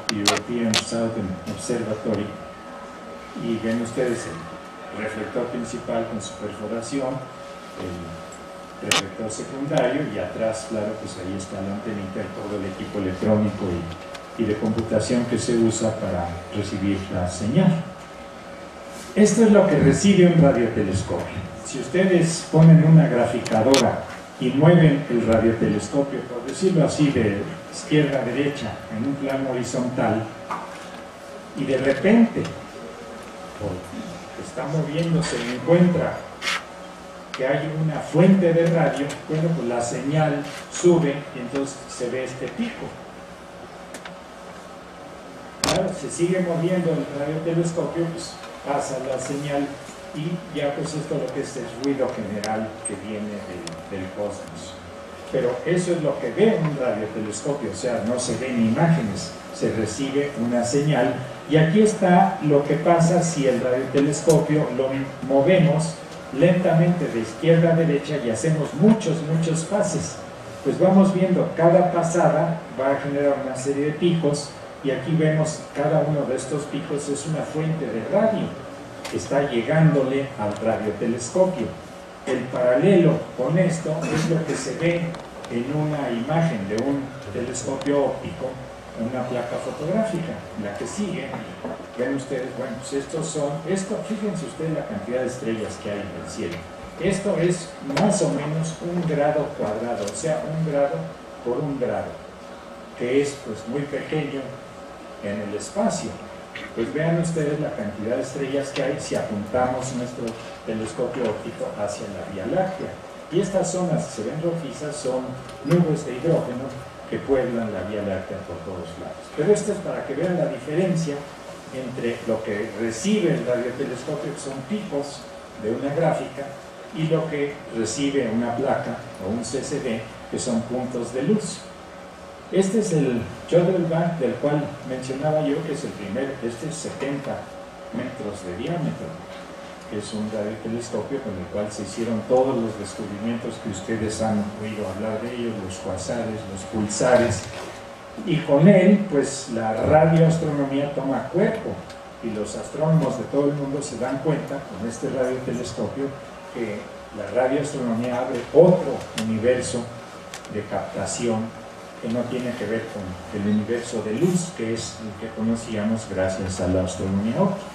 S3: del European Southern Observatory, y ven ustedes el reflector principal con su perforación, el reflector secundario, y atrás, claro, pues ahí está la antenita y todo el equipo electrónico y de computación que se usa para recibir la señal. Esto es lo que recibe un radiotelescopio. Si ustedes ponen una graficadora y mueven el radiotelescopio, por decirlo así, de izquierda a derecha en un plano horizontal, y de repente, porque está moviéndose, encuentra que hay una fuente de radio, bueno, pues la señal sube y entonces se ve este pico. Claro, se sigue moviendo el radiotelescopio, pues pasa la señal, y ya pues esto lo que es el ruido general que viene del cosmos. Pero eso es lo que ve un radiotelescopio, o sea, no se ven imágenes, se recibe una señal. Y aquí está lo que pasa si el radiotelescopio lo movemos lentamente de izquierda a derecha y hacemos muchos pases. Pues vamos viendo, cada pasada va a generar una serie de picos, y aquí vemos cada uno de estos picos es una fuente de radio que está llegándole al radiotelescopio. El paralelo con esto es lo que se ve en una imagen de un telescopio óptico, una placa fotográfica. La que sigue, ven ustedes, bueno, pues fíjense ustedes la cantidad de estrellas que hay en el cielo. Esto es más o menos 1 grado cuadrado, o sea, 1 grado por 1 grado, que es pues muy pequeño en el espacio. Pues vean ustedes la cantidad de estrellas que hay si apuntamos nuestro telescopio óptico hacia la Vía Láctea. Y estas zonas que se ven rojizas son nubes de hidrógeno que pueblan la Vía Láctea por todos lados. Pero esto es para que vean la diferencia entre lo que recibe el radiotelescopio, que son picos de una gráfica, y lo que recibe una placa o un CCD, que son puntos de luz. Este es el Jodrell-Bank del cual mencionaba yo, que es el primero. Este es 70 metros de diámetro, que es un radiotelescopio con el cual se hicieron todos los descubrimientos que ustedes han oído hablar de ellos, los cuasares, los pulsares, y con él pues la radioastronomía toma cuerpo, y los astrónomos de todo el mundo se dan cuenta con este radiotelescopio que la radioastronomía abre otro universo de captación que no tiene que ver con el universo de luz, que es el que conocíamos gracias a la astronomía óptica.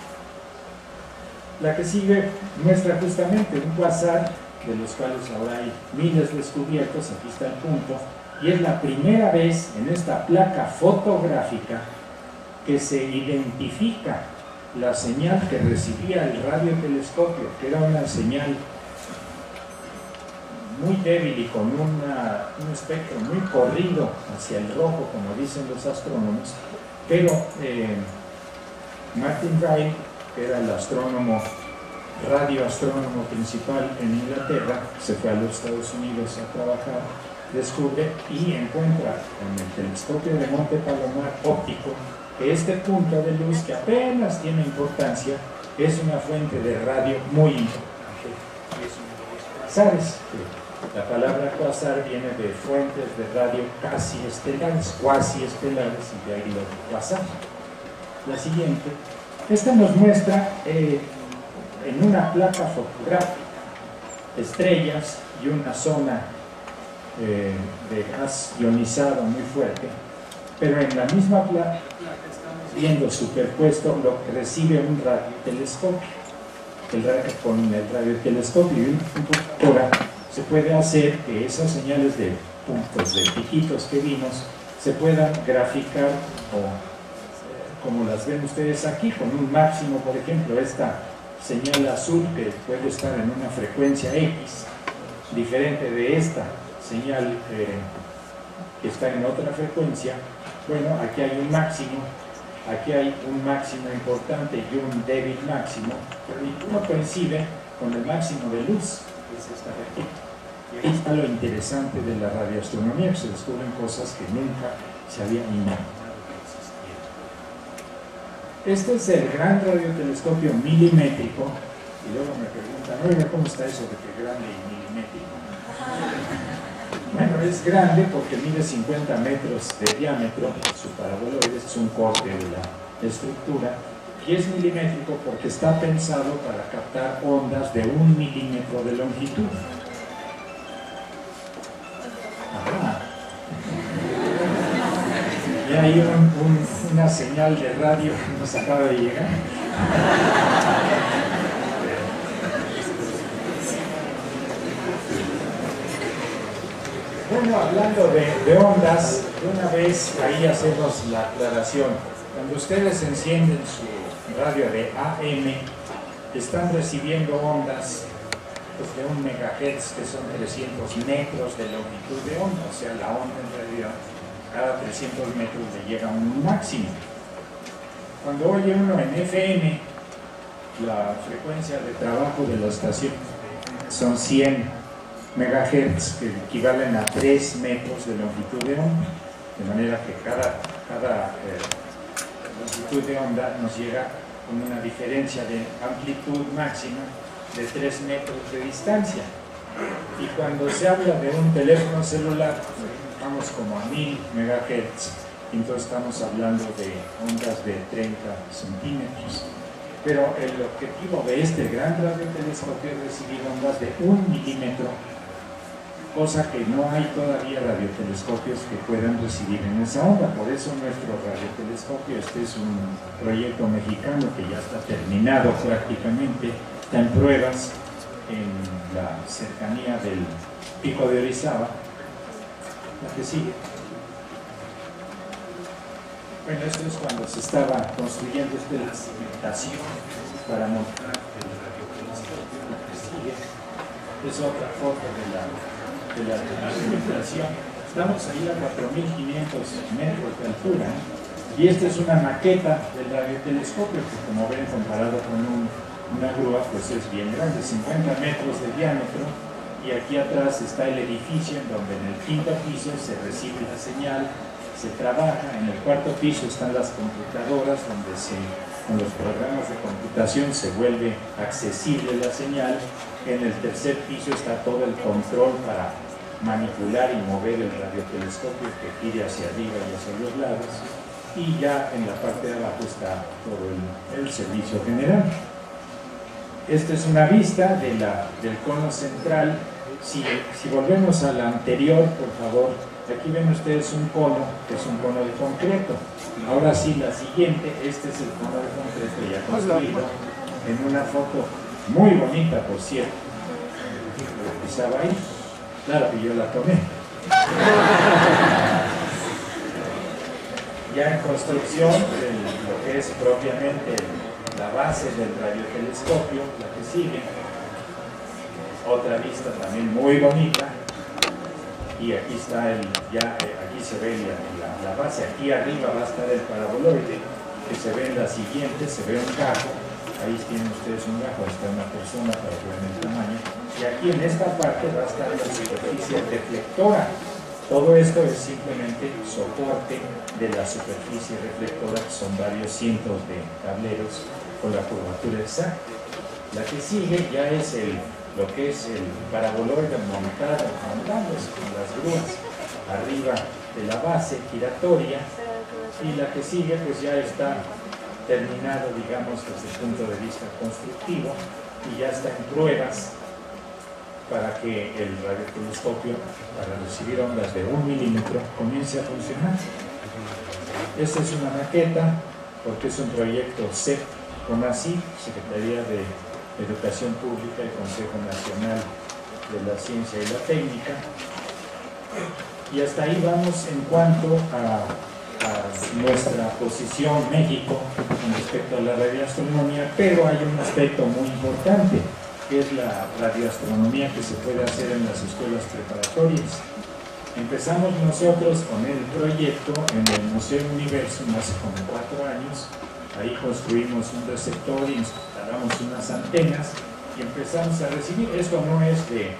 S3: La que sigue muestra justamente un quasar, de los cuales ahora hay miles descubiertos, aquí está el punto, y es la primera vez en esta placa fotográfica que se identifica la señal que recibía el radiotelescopio, que era una señal muy débil y con un espectro muy corrido hacia el rojo, como dicen los astrónomos, pero Martin Ryle, que era el radioastrónomo principal en Inglaterra, se fue a los Estados Unidos a trabajar, descubre y encuentra en el telescopio de Monte Palomar óptico que este punto de luz, que apenas tiene importancia, es una fuente de radio muy importante. ¿Sabes? La palabra quasar viene de fuentes de radio casi estelares, cuasi estelares, y de ahí lo de quasar. La siguiente, esta nos muestra en una placa fotográfica estrellas y una zona de gas ionizado muy fuerte, pero en la misma placa estamos viendo superpuesto lo que recibe un radiotelescopio. Con el radiotelescopio y una computadora se puede hacer que esas señales de puntos, de piquitos que vimos, se puedan graficar o como las ven ustedes aquí, con un máximo. Por ejemplo, esta señal azul que puede estar en una frecuencia X, diferente de esta señal que está en otra frecuencia. Bueno, aquí hay un máximo, aquí hay un máximo importante y un débil máximo, pero ninguno coincide con el máximo de luz, que es esta de aquí. Y ahí está lo interesante de la radioastronomía, que se descubren cosas que nunca se habían imaginado que existieran. Este es el gran radiotelescopio milimétrico, y luego me preguntan, oiga, ¿cómo está eso de que grande y milimétrico? Bueno, es grande porque mide 50 metros de diámetro, su paraboloide es un corte de la estructura, y es milimétrico porque está pensado para captar ondas de 1 milímetro de longitud. Ajá. Y hay una señal de radio que nos acaba de llegar. Bueno, hablando de ondas, de una vez ahí hacemos la aclaración. Cuando ustedes encienden su radio de AM, están recibiendo ondas pues, de 1 megahertz, que son 300 metros de longitud de onda, o sea, la onda en realidad cada 300 metros le llega a un máximo. Cuando oye uno en FM, la frecuencia de trabajo de la estación son 100 megahertz, que equivalen a 3 metros de longitud de onda, de manera que cada longitud de onda nos llega con una diferencia de amplitud máxima de 3 metros de distancia. Y cuando se habla de un teléfono celular, vamos como a 1000 megahertz, entonces estamos hablando de ondas de 30 centímetros. Pero el objetivo de este gran radiotelescopio es recibir ondas de 1 milímetro, cosa que no hay todavía radiotelescopios que puedan recibir en esa onda. Por eso nuestro radiotelescopio, este es un proyecto mexicano que ya está terminado prácticamente, está en pruebas en la cercanía del Pico de Orizaba. La que sigue. Bueno, esto es cuando se estaba construyendo la cimentación para montar el radiotelescopio. La que sigue es otra foto de la cimentación. Estamos ahí a 4.500 metros de altura, y esta es una maqueta del radiotelescopio que, como ven, comparado con una grúa, pues es bien grande, 50 metros de diámetro. Y aquí atrás está el edificio en donde en el 5.º piso se recibe la señal, se trabaja. En el 4.º piso están las computadoras donde con los programas de computación se vuelve accesible la señal. En el 3.er piso está todo el control para manipular y mover el radiotelescopio que gire hacia arriba y hacia los lados. Y ya en la parte de abajo está todo el servicio general. Esta es una vista del cono central. Si volvemos a la anterior, por favor, Aquí ven ustedes un cono, que es un cono de concreto. Ahora sí, la siguiente, este es el cono de concreto ya construido en una foto muy bonita, por cierto. Estaba ahí, claro que yo la tomé. Ya en construcción, lo que es propiamente la base del radiotelescopio, la que sigue, otra vista también muy bonita, y aquí está aquí se ve la base, aquí arriba va a estar el paraboloide, que se ve en la siguiente, se ve un gajo, ahí tienen ustedes un gajo, ahí está una persona para que vean el tamaño, y aquí en esta parte va a estar la superficie reflectora. Todo esto es simplemente soporte de la superficie reflectora, que son varios cientos de tableros con la curvatura exacta. La que sigue ya es lo que es el paraboloide montado con las grúas arriba de la base giratoria, y la que sigue pues ya está terminado, digamos, desde el punto de vista constructivo, y ya está en pruebas para que el radiotelescopio, para recibir ondas de 1 milímetro, comience a funcionar. Esta es una maqueta, porque es un proyecto CEP, CONACYT, Secretaría de Educación Pública y Consejo Nacional de la Ciencia y la Técnica. Y hasta ahí vamos en cuanto a nuestra posición México con respecto a la radioastronomía, pero hay un aspecto muy importante, que es la radioastronomía que se puede hacer en las escuelas preparatorias. Empezamos nosotros con el proyecto en el Museo Universum hace como 4 años. Ahí construimos un receptor, instalamos unas antenas y empezamos a recibir. Esto no es del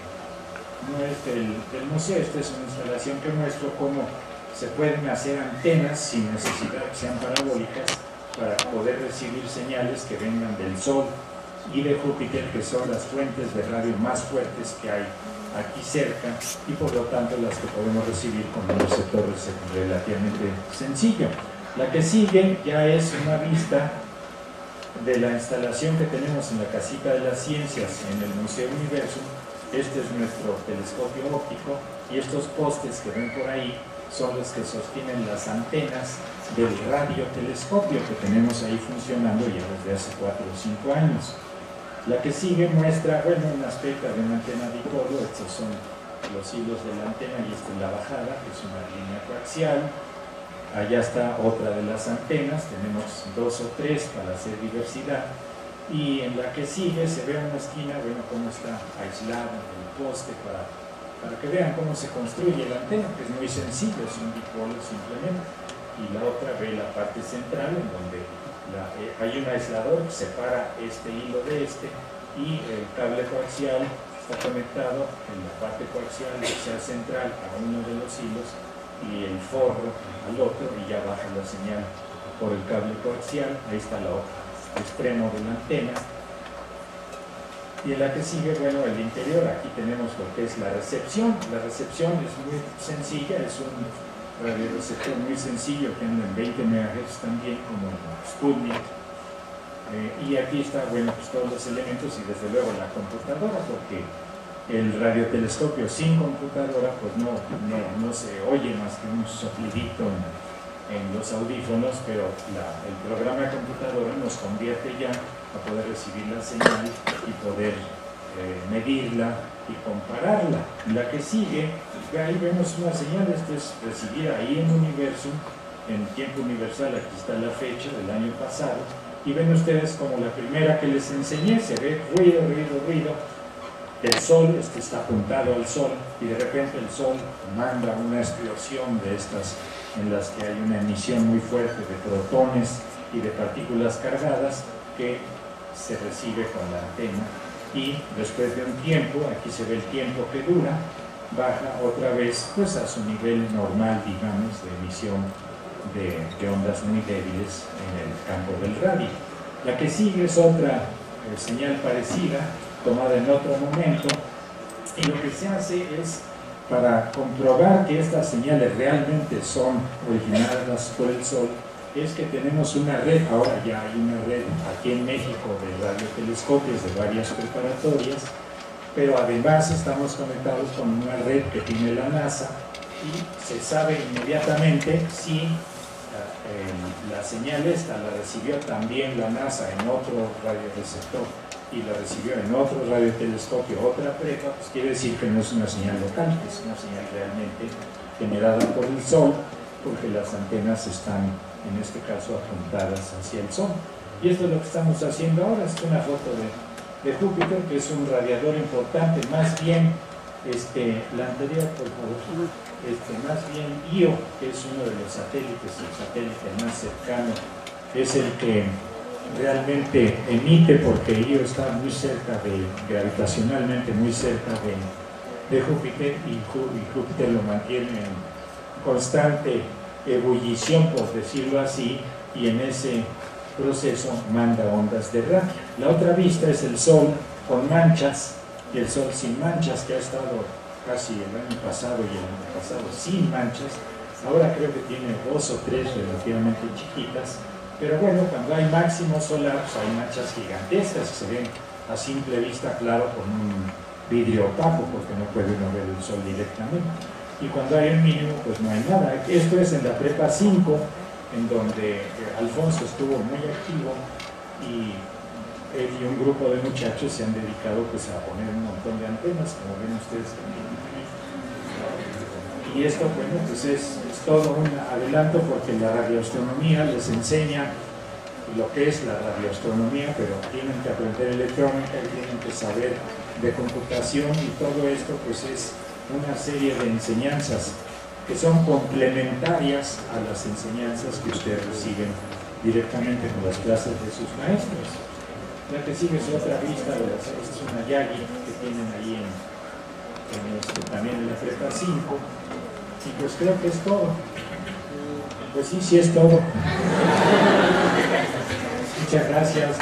S3: museo, esta es una instalación que muestro cómo se pueden hacer antenas sin necesidad que sean parabólicas para poder recibir señales que vengan del Sol y de Júpiter, que son las fuentes de radio más fuertes que hay aquí cerca, y por lo tanto las que podemos recibir con un receptor relativamente sencillo. La que sigue ya es una vista de la instalación que tenemos en la Casita de las Ciencias en el Museo Universum. Este es nuestro telescopio óptico, y estos postes que ven por ahí son los que sostienen las antenas del radiotelescopio que tenemos ahí funcionando ya desde hace 4 o 5 años. La que sigue muestra, bueno, un aspecto de una antena dipolo. Estos son los hilos de la antena y esta es la bajada, que es una línea coaxial. Allá está otra de las antenas, tenemos 2 o 3 para hacer diversidad. Y en la que sigue se ve una esquina, bueno, cómo está aislada el poste para que vean cómo se construye la antena, que es muy sencillo, es un dipolo simplemente. Y la otra ve la parte central, en donde hay un aislador que separa este hilo de este, y el cable coaxial está conectado en la parte coaxial, que sea central, a uno de los hilos, y el forro al otro, y ya baja la señal por el cable coaxial. Ahí está el extremo de la antena. Y en la que sigue, bueno, el interior, aquí tenemos lo que es la recepción. La recepción es muy sencilla, es un radioreceptor muy sencillo que anda en 20 MHz también, como Sputnik. Y aquí está, bueno, pues todos los elementos, y desde luego la computadora, porque el radiotelescopio sin computadora pues no se oye más que un soplidito en los audífonos, pero el programa de computadora nos convierte ya a poder recibir la señal y poder medirla y compararla. La que sigue, ahí vemos una señal. Esto es recibida ahí en Universum, en tiempo universal. Aquí está la fecha del año pasado, y ven ustedes como la primera que les enseñé, se ve ruido del Sol. Este está apuntado al Sol, y de repente el Sol manda una explosión de estas, en las que hay una emisión muy fuerte de protones y de partículas cargadas, que se recibe con la antena, y después de un tiempo, aquí se ve el tiempo que dura, baja otra vez pues a su nivel normal, digamos, de emisión de ondas muy débiles en el campo del radio. La que sigue es otra señal parecida, tomada en otro momento, y lo que se hace es, para comprobar que estas señales realmente son originadas por el Sol, es que tenemos una red. Ahora ya hay una red aquí en México de radiotelescopios de varias preparatorias, pero además estamos conectados con una red que tiene la NASA, y se sabe inmediatamente si la señal esta la recibió también la NASA en otro radioreceptor y la recibió en otro radiotelescopio, otra prepa, pues quiere decir que no es una señal local, es una señal realmente generada por el Sol, porque las antenas están, en este caso, apuntadas hacia el Sol. Y esto es lo que estamos haciendo ahora, es una foto de Júpiter, que es un radiador importante, más bien, la anterior, por favor, más bien Io, que es uno de los satélites, el satélite más cercano, es el que realmente emite, porque Io está muy cerca gravitacionalmente muy cerca de Júpiter, y Júpiter lo mantiene en constante ebullición, por decirlo así, y en ese proceso manda ondas de radio. La otra vista es el Sol con manchas y el Sol sin manchas, que ha estado casi el año pasado y el año pasado sin manchas. Ahora creo que tiene 2 o 3 relativamente chiquitas, pero bueno, cuando hay máximo solar, pues hay manchas gigantescas que se ven a simple vista, claro, con un vidrio opaco, porque no puede uno ver el Sol directamente. Y cuando hay un mínimo, pues no hay nada. Esto es en la prepa 5, en donde Alfonso estuvo muy activo, y él y un grupo de muchachos se han dedicado pues a poner un montón de antenas, como ven ustedes también. Y esto, bueno, pues es todo un adelanto, porque la radioastronomía les enseña lo que es la radioastronomía, pero tienen que aprender electrónica y tienen que saber de computación, y todo esto pues es una serie de enseñanzas que son complementarias a las enseñanzas que ustedes reciben directamente con las clases de sus maestros. La que sigue es otra vista de esta es una Yagi que tienen ahí también en la prepa 5, y pues creo que es todo. Pues sí es todo. Muchas gracias.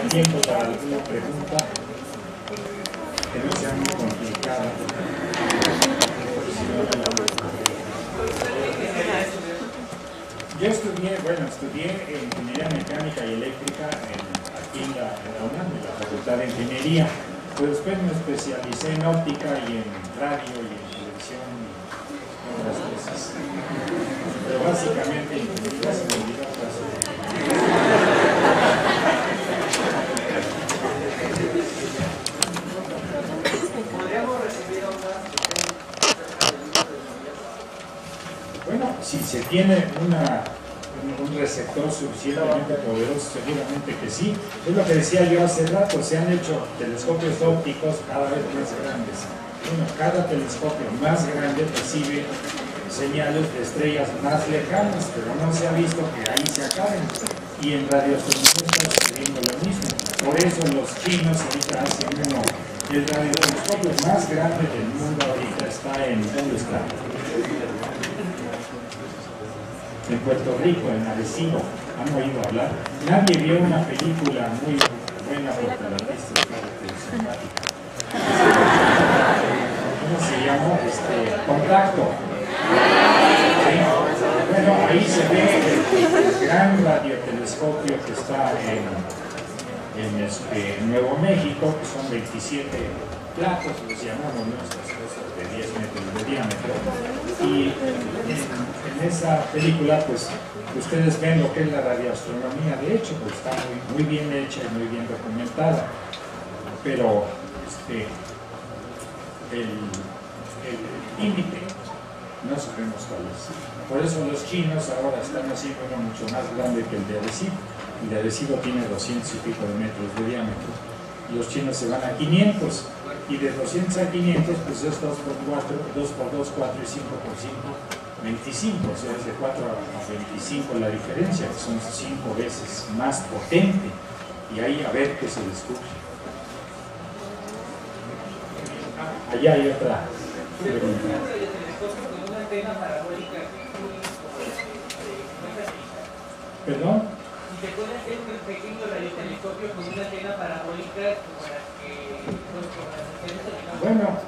S3: Tiempo para alguna pregunta que no sea muy complicada. Yo estudié ingeniería mecánica y eléctrica aquí en la UNAM, en la Facultad de Ingeniería, pero después me especialicé en óptica y en radio y en televisión y otras cosas. Pero básicamente ingeniería civil. Bueno, si se tiene un receptor suficientemente poderoso, seguramente que sí. Es lo que decía yo hace rato, se han hecho telescopios ópticos cada vez más grandes. Bueno, cada telescopio más grande recibe señales de estrellas más lejanas, pero no se ha visto que ahí se acaben. Y en radioastronomía está sucediendo lo mismo. Por eso los chinos ahorita hacen uno. El radiotelescopio más grande del mundo ahorita está en ¿dónde está? En Puerto Rico, en Arecibo. Han oído hablar. Nadie vio una película muy buena porque la vista es simpática. ¿Cómo se llama? Contacto. ¿Sí? Bueno, ahí se ve el gran radiotelescopio que está en Nuevo México, que son 27 platos, les llamamos, ¿no? Estas cosas de 10 metros de diámetro. Y en esa película, pues, ustedes ven lo que es la radioastronomía. De hecho, pues está muy bien hecha y muy bien documentada. Pero el límite no sabemos cuál es. Por eso los chinos ahora están haciendo uno mucho más grande que el de Arecibo. El de Arecibo tiene 200 y pico de metros de diámetro. Y los chinos se van a 500. Y de 200 a 500, pues es 2 por 4, 2 por 2, 4 y 5 por 5, 25. O sea, es de 4 a 25 la diferencia, que son 5 veces más potente. Y ahí a ver qué se descubre. Allá hay otra pregunta. ¿Perdón?
S4: se puede hacer un pequeño radiotelescopio con una antena parabólica como las que
S3: bueno,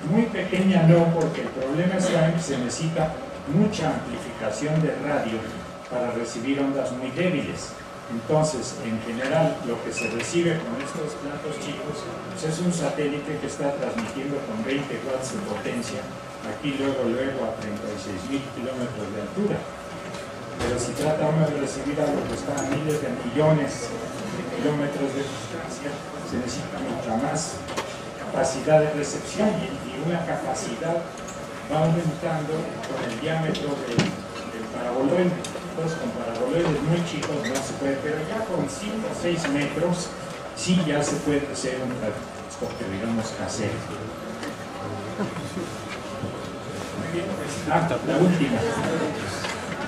S3: muy pequeña no, porque el problema es que se necesita mucha amplificación de radio para recibir ondas muy débiles. Entonces, en general, lo que se recibe con estos platos chicos pues es un satélite que está transmitiendo con 20 watts de potencia, aquí luego a 36.000 kilómetros de altura. Pero si trata uno de recibir algo que está a miles de millones de kilómetros de distancia, se necesita mucha más capacidad de recepción y una capacidad va aumentando con el diámetro del paraboloide. Entonces, con paraboloides muy chicos no se puede, pero ya con 5 o 6 metros sí ya se puede hacer un telescopio, digamos, casero. La última.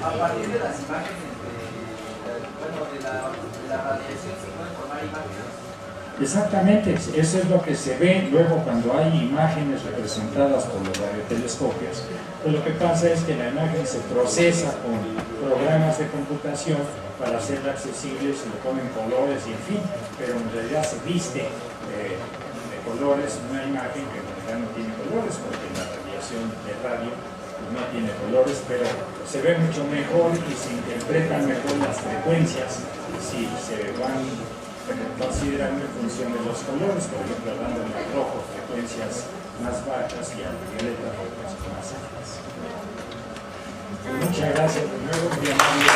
S5: A partir de las imágenes de la radiación se pueden formar imágenes.
S3: Exactamente, eso es lo que se ve luego cuando hay imágenes representadas por los radiotelescopios. Pues lo que pasa es que la imagen se procesa con programas de computación para hacerla accesible, se le ponen colores y en fin, pero en realidad se viste de colores una imagen que en realidad no tiene colores porque la radiación de radio pues no tiene colores, pero se ve mucho mejor y se interpretan mejor las frecuencias si se van considerando en función de los colores, por ejemplo, dándole al rojo frecuencias más bajas y al violeta frecuencias más altas. Muchas gracias de nuevo, muy amable.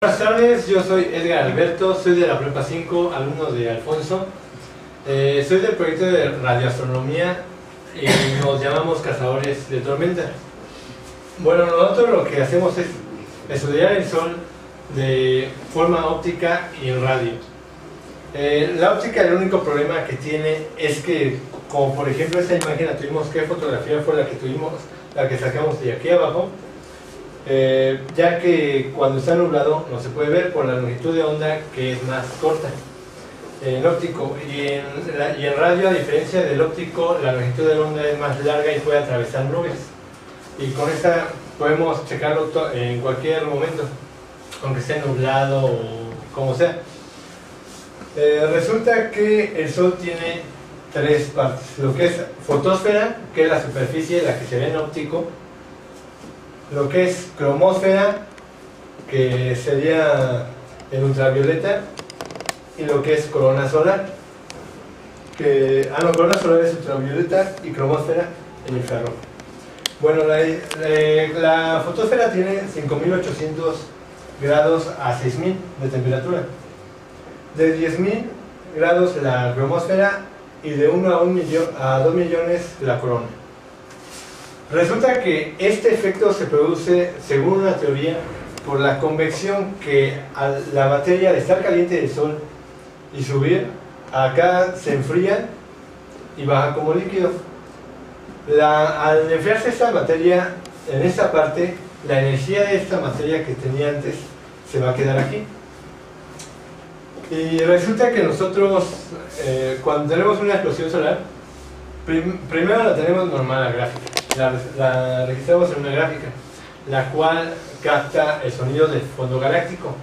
S6: Buenas tardes, yo soy Edgar Alberto, soy de la Prepa 5, alumno de Alfonso. Soy del proyecto de radioastronomía y nos llamamos Cazadores de Tormenta. Bueno, nosotros lo que hacemos es estudiar el Sol de forma óptica y en radio. La óptica, el único problema que tiene es que, como por ejemplo esta imagen la tuvimos, ¿qué fotografía fue la que tuvimos? La que sacamos de aquí abajo, ya que cuando está nublado no se puede ver por la longitud de onda que es más corta. En óptico y en radio, a diferencia del óptico, la longitud de la onda es más larga y puede atravesar nubes, y con esta podemos checarlo en cualquier momento, aunque esté nublado o como sea. Resulta que el Sol tiene tres partes: lo que es fotosfera, que es la superficie, la que se ve en óptico; lo que es cromósfera, que sería el ultravioleta; y lo que es corona solar, corona solar es ultravioleta y cromósfera el infrarrojo. Bueno, la fotosfera tiene 5800 grados a 6000 de temperatura, de 10.000 grados la cromósfera y de 1 a 2 millones la corona. Resulta que este efecto se produce, según una teoría, por la convección, que la materia, al estar caliente del Sol y subir, acá se enfría y baja como líquido. Al enfriarse esta materia, en esta parte, la energía de esta materia que tenía antes se va a quedar aquí. Y resulta que nosotros, cuando tenemos una explosión solar, primero la tenemos normal, la gráfica, la registramos en una gráfica, la cual capta el sonido del fondo galáctico.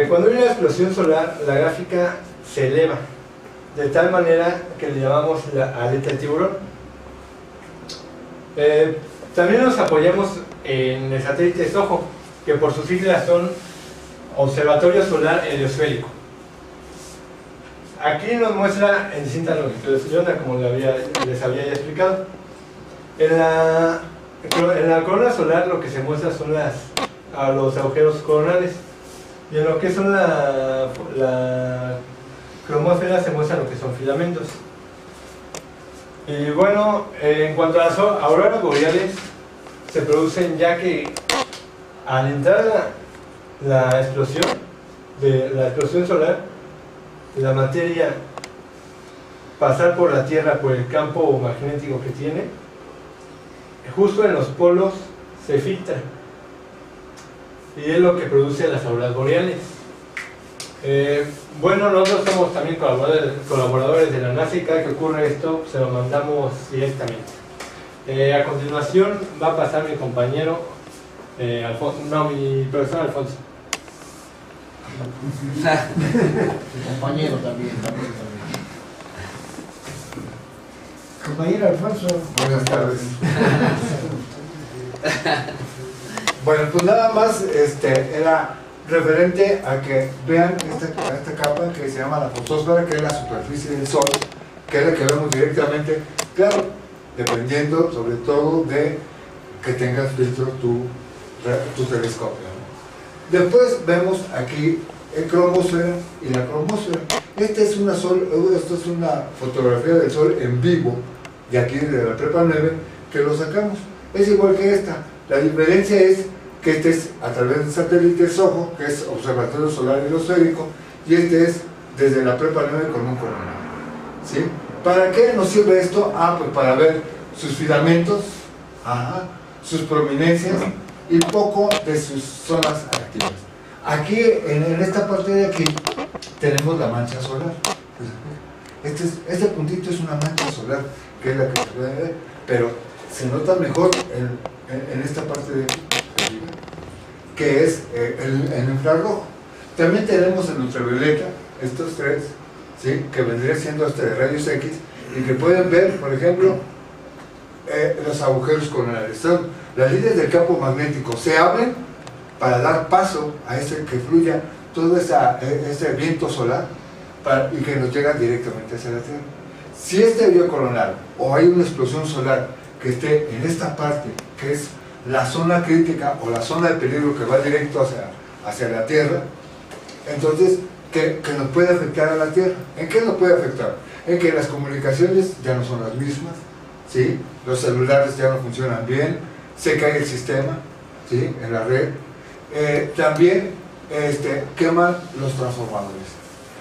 S6: Cuando hay una explosión solar, la gráfica se eleva de tal manera que le llamamos la aleta de tiburón. También nos apoyamos en el satélite SOHO, que por sus siglas son Observatorio Solar Heliosférico. Aquí nos muestra en distintas longitudes de onda, como les había ya explicado. En la corona solar lo que se muestra son los agujeros coronales, y en lo que son la cromósfera se muestra lo que son filamentos. Y bueno, en cuanto a las auroras boreales, se producen ya que al entrar la explosión solar, la materia pasar por la Tierra, por el campo magnético que tiene, justo en los polos se filtra, y es lo que produce las auroras boreales. Bueno, nosotros somos también colaboradores de la NACICA. ¿Qué ocurre esto? Se lo mandamos directamente. A continuación va a pasar mi compañero, mi profesor Alfonso.
S7: Mi compañero también. Compañero Alfonso.
S8: Buenas tardes. Bueno, pues nada más era referente a que vean esta capa que se llama la fotosfera, que es la superficie del Sol, que es la que vemos directamente, claro, dependiendo sobre todo de que tengas filtro tu telescopio, ¿no? Después vemos aquí el cromosfera y la cromosfera. Esta es una fotografía del Sol en vivo, de aquí de la prepa 9, que lo sacamos. Es igual que esta. La diferencia es que este es a través del satélite SOHO, que es Observatorio Solar Heliosférico, y este es desde la prepa 9 con un coronado, ¿sí? ¿Para qué nos sirve esto? Pues para ver sus filamentos, sus prominencias y poco de sus zonas activas. Aquí, en esta parte de aquí, tenemos la mancha solar. Este puntito es una mancha solar, que es la que se puede ver, pero se nota mejor en esta parte de aquí, que es el infrarrojo. También tenemos el ultravioleta, estos tres, ¿sí? Que vendría siendo de rayos X, y que pueden ver, por ejemplo, los agujeros coronares. Las líneas del campo magnético se abren para dar paso a que fluya todo ese viento solar y que nos llega directamente hacia la Tierra. Si este vía coronal o hay una explosión solar que esté en esta parte, que es la zona crítica o la zona de peligro que va directo hacia la Tierra, entonces que nos puede afectar a la Tierra. ¿En qué nos puede afectar? En que las comunicaciones ya no son las mismas, ¿sí? Los celulares ya no funcionan bien, se cae el sistema, ¿sí? En la red. También queman los transformadores.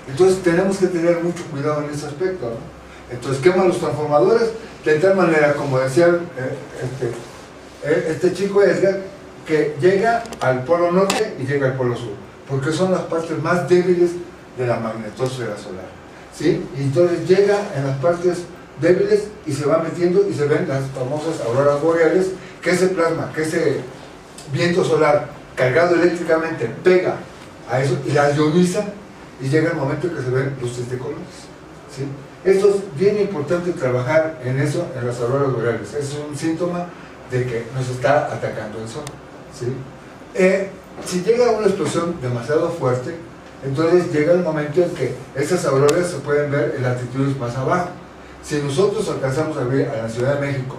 S8: Entonces tenemos que tener mucho cuidado en ese aspecto, ¿no? Entonces queman los transformadores de tal manera, como decía este chico Edgar, que llega al polo norte y llega al polo sur, porque son las partes más débiles de la magnetosfera solar, ¿sí? Y entonces llega en las partes débiles y se va metiendo y se ven las famosas auroras boreales, que ese plasma, que ese viento solar cargado eléctricamente pega a eso y las ioniza, y llega el momento que se ven luces de colores, ¿sí? Esto es bien importante, trabajar en eso, en las auroras boreales. Es un síntoma de que nos está atacando el Sol, ¿sí? Si llega una explosión demasiado fuerte, entonces llega el momento en que esas auroras se pueden ver en latitudes más abajo. Si nosotros alcanzamos a ver a la Ciudad de México,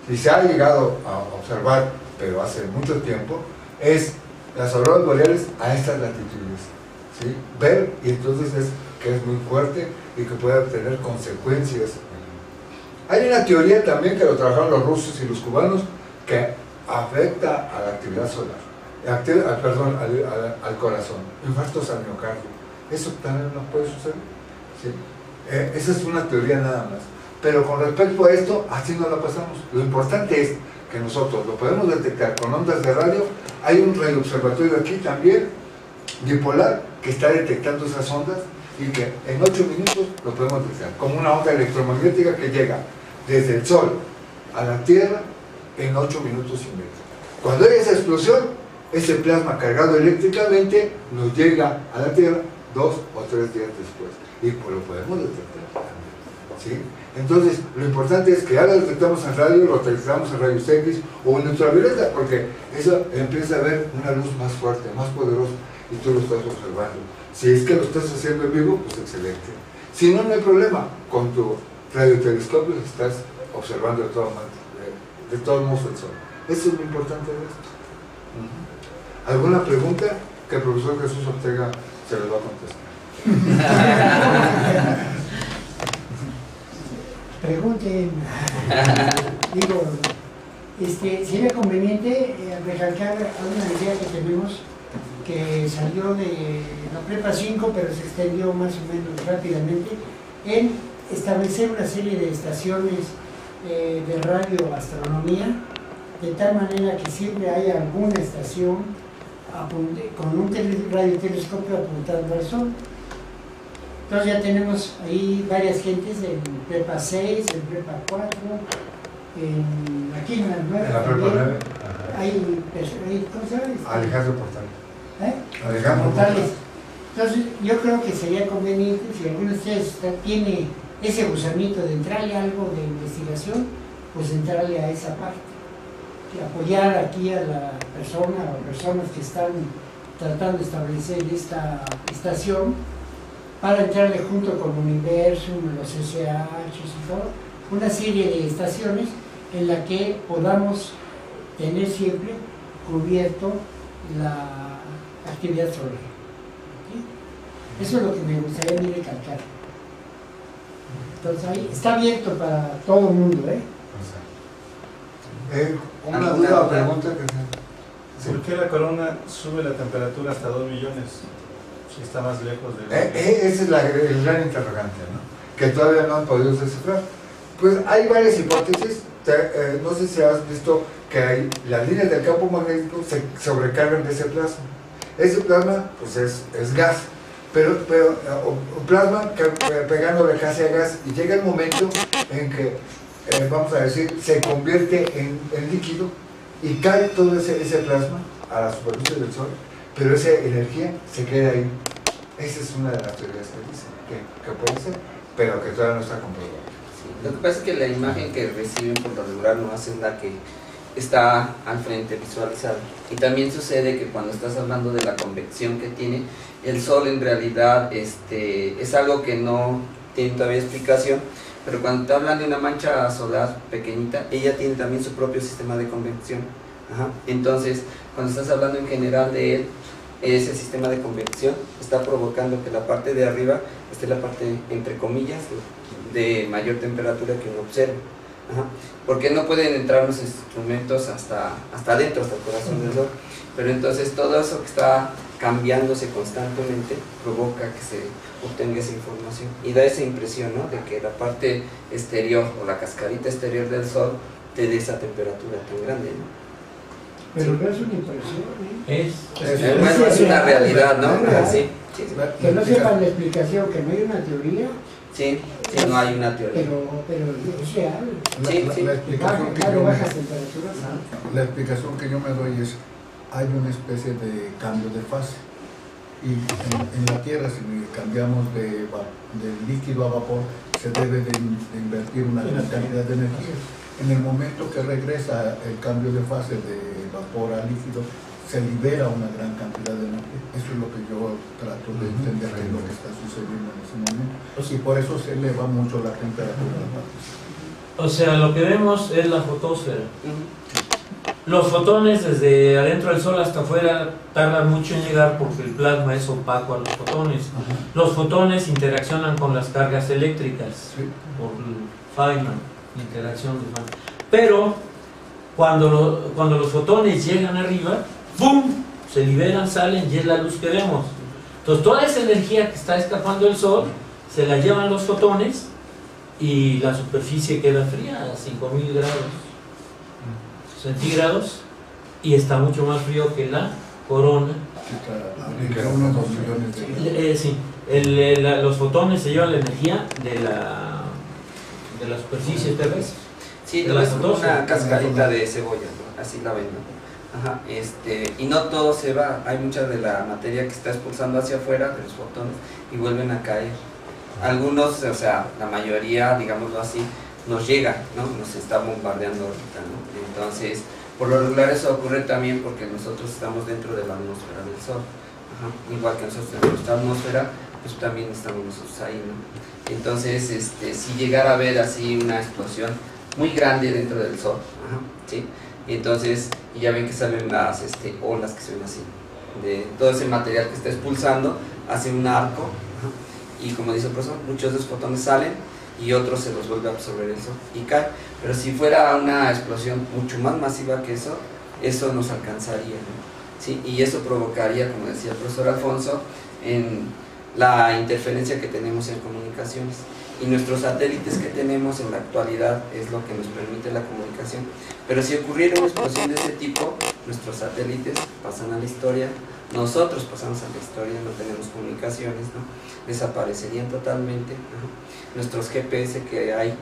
S8: si se ha llegado a observar, pero hace mucho tiempo, es las auroras boreales a estas latitudes, ¿sí? Ver, y entonces que es muy fuerte y que puede tener consecuencias. Hay una teoría también que lo trabajaron los rusos y los cubanos, que afecta a la actividad solar, al corazón, infartos al miocardio. Eso también nos puede suceder, ¿sí? Esa es una teoría nada más, pero con respecto a esto, así no la pasamos. Lo importante es que nosotros lo podemos detectar con ondas de radio. Hay un radioobservatorio aquí también, bipolar, que está detectando esas ondas, y que en 8 minutos lo podemos detectar como una onda electromagnética que llega desde el Sol a la Tierra en 8 minutos y medio. Cuando hay esa explosión, ese plasma cargado eléctricamente nos llega a la Tierra 2 o 3 días después, y lo podemos detectar, ¿sí? Entonces, lo importante es que ya lo detectamos en radio, lo detectamos en rayos X o en ultravioleta, porque eso empieza a ver una luz más fuerte, más poderosa, y tú lo estás observando. Si es que lo estás haciendo en vivo, pues excelente. Si no, no hay problema. Con tu radiotelescopio estás observando de todos modos el Sol. Eso es lo importante de esto. ¿Alguna pregunta? Que el profesor Jesús Ortega se les va a contestar.
S7: Pregunten. Digo, sería conveniente recalcar una idea que tenemos, que salió de la prepa 5, pero se extendió más o menos rápidamente, en establecer una serie de estaciones de radioastronomía, de tal manera que siempre haya alguna estación con un radiotelescopio apuntando al Sol. Entonces ya tenemos ahí varias gentes en prepa 6, en prepa 4, aquí en la 9.
S8: En la prepa 9.
S7: Hay, ¿cómo se llama?
S8: Alejandro Portal.
S7: Alejandro Portales. Entonces yo creo que sería conveniente, si alguno de ustedes tiene ese gusanito de entrarle a algo de investigación, pues entrarle a esa parte. Y apoyar aquí a la persona o personas que están tratando de establecer esta estación, para entrarle junto con Universum, los SHs y todo, una serie de estaciones en la que podamos tener siempre cubierto la actividad solar. ¿Sí? Eso es lo que me gustaría a mí recalcar. Entonces ahí está abierto para todo el mundo, ¿eh?
S8: Una duda o pregunta que... Sí.
S9: ¿Por qué la corona sube la temperatura hasta 2 millones? Si está más lejos de...
S8: Ese es el gran interrogante, ¿no? Que todavía no han podido descifrar. Pues hay varias hipótesis. No sé si has visto que las líneas del campo magnético se sobrecargan de ese plasma. Ese plasma, pues es gas, pero plasma pegándole casi a gas, y llega el momento en que, vamos a decir, se convierte en líquido y cae todo ese plasma a la superficie del Sol, pero esa energía se queda ahí. Esa es una de las teorías que dicen que puede ser, pero que todavía no está comprobado.
S5: Lo que pasa es que la imagen que reciben por lo regular no es la que está al frente visualizada. Y también sucede que cuando estás hablando de la convección que tiene, el Sol en realidad es algo que no tiene todavía explicación, pero cuando te hablan de una mancha solar pequeñita, ella tiene también su propio sistema de convección. Ajá. Entonces, cuando estás hablando en general de él, ese sistema de convección está provocando que la parte de arriba esté la parte, entre comillas, de mayor temperatura que uno observa. Ajá. Porque no pueden entrar los instrumentos hasta adentro, hasta el corazón del Sol. Pero entonces todo eso que está cambiándose constantemente provoca que se obtenga esa información y da esa impresión, ¿no?, de que la parte exterior o la cascarita exterior del Sol te dé esa temperatura tan grande, ¿no?
S7: Pero no es una impresión, ¿eh?
S5: Bueno, es una realidad, ¿no? Sí, sí.
S7: Que no sepan la explicación, que no hay una teoría.
S5: Sí, sí, no hay una teoría.
S7: Pero es real.
S5: Sí.
S8: La explicación que yo
S7: bajas temperaturas.
S8: La explicación que yo me doy es: hay una especie de cambio de fase, y en la Tierra, si cambiamos de líquido a vapor, se debe de invertir una gran cantidad de energía. En el momento que regresa el cambio de fase de vapor a líquido, se libera una gran cantidad de energía. Eso es lo que yo trato de entender, que es lo que está sucediendo en ese momento, y por eso se eleva mucho la temperatura de la partícula.
S10: O sea, lo que vemos es la fotosfera. Los fotones desde adentro del Sol hasta afuera tardan mucho en llegar porque el plasma es opaco a los fotones. Los fotones interaccionan con las cargas eléctricas,
S8: sí,
S10: por Feynman, interacción de Feynman. Pero cuando los fotones llegan arriba, ¡pum!, se liberan, salen, y es la luz que vemos. Entonces toda esa energía que está escapando del Sol se la llevan los fotones y la superficie queda fría a 5000 grados centígrados, y está mucho más frío que la corona. Sí, los fotones se llevan la energía de la superficie terrestre.
S5: Sí, no es una cascarita de cebolla, ¿no? Así la ven, ¿no? Ajá, y no todo se va, hay mucha de la materia que está expulsando hacia afuera de los fotones y vuelven a caer. Algunos, o sea, la mayoría, digámoslo así, nos llega, ¿no? Nos está bombardeando ahorita, ¿no? Entonces, por lo regular eso ocurre también porque nosotros estamos dentro de la atmósfera del Sol. Ajá. Igual que nosotros en nuestra atmósfera, pues también estamos nosotros ahí, ¿no? Entonces, si llegara a haber así una explosión muy grande dentro del Sol, ajá, ¿sí? Y entonces, y ya ven que salen las olas que se ven así, de todo ese material que está expulsando, hace un arco, ajá, y como dice el profesor, muchos de los fotones salen y otros se los vuelve a absorber el Sol y cae. Pero si fuera una explosión mucho más masiva que eso nos alcanzaría, ¿no? ¿Sí? Y eso provocaría, como decía el profesor Alfonso, en la interferencia que tenemos en comunicaciones. Y nuestros satélites que tenemos en la actualidad es lo que nos permite la comunicación. Pero si ocurriera una explosión de ese tipo, nuestros satélites pasan a la historia, nosotros pasamos a la historia, no tenemos comunicaciones, ¿no? Desaparecerían totalmente, nuestros GPS que hay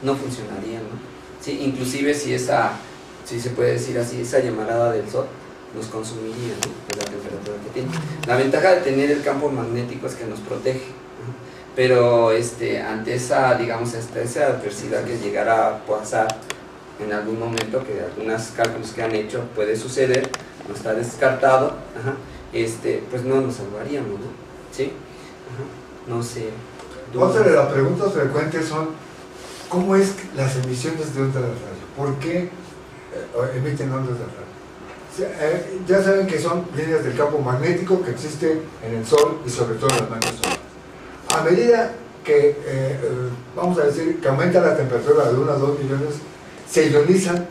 S5: no funcionarían, ¿no? Sí, inclusive si se puede decir así, esa llamarada del sol nos consumiría, ¿no? De la temperatura que tiene. La ventaja de tener el campo magnético es que nos protege, ¿no? Pero ante esa, digamos, esa adversidad que llegará a pasar en algún momento, que algunos cálculos que han hecho puede suceder, no está descartado, pues no nos salvaríamos, ¿no? ¿Sí? No sé.
S8: Otra de las preguntas frecuentes son: ¿cómo es las emisiones de ondas de radio? ¿Por qué emiten ondas de radio? Ya saben que son líneas del campo magnético que existe en el Sol y sobre todo en las manchas solares. A medida que, vamos a decir, que aumenta la temperatura de 1 a 2 millones, se ionizan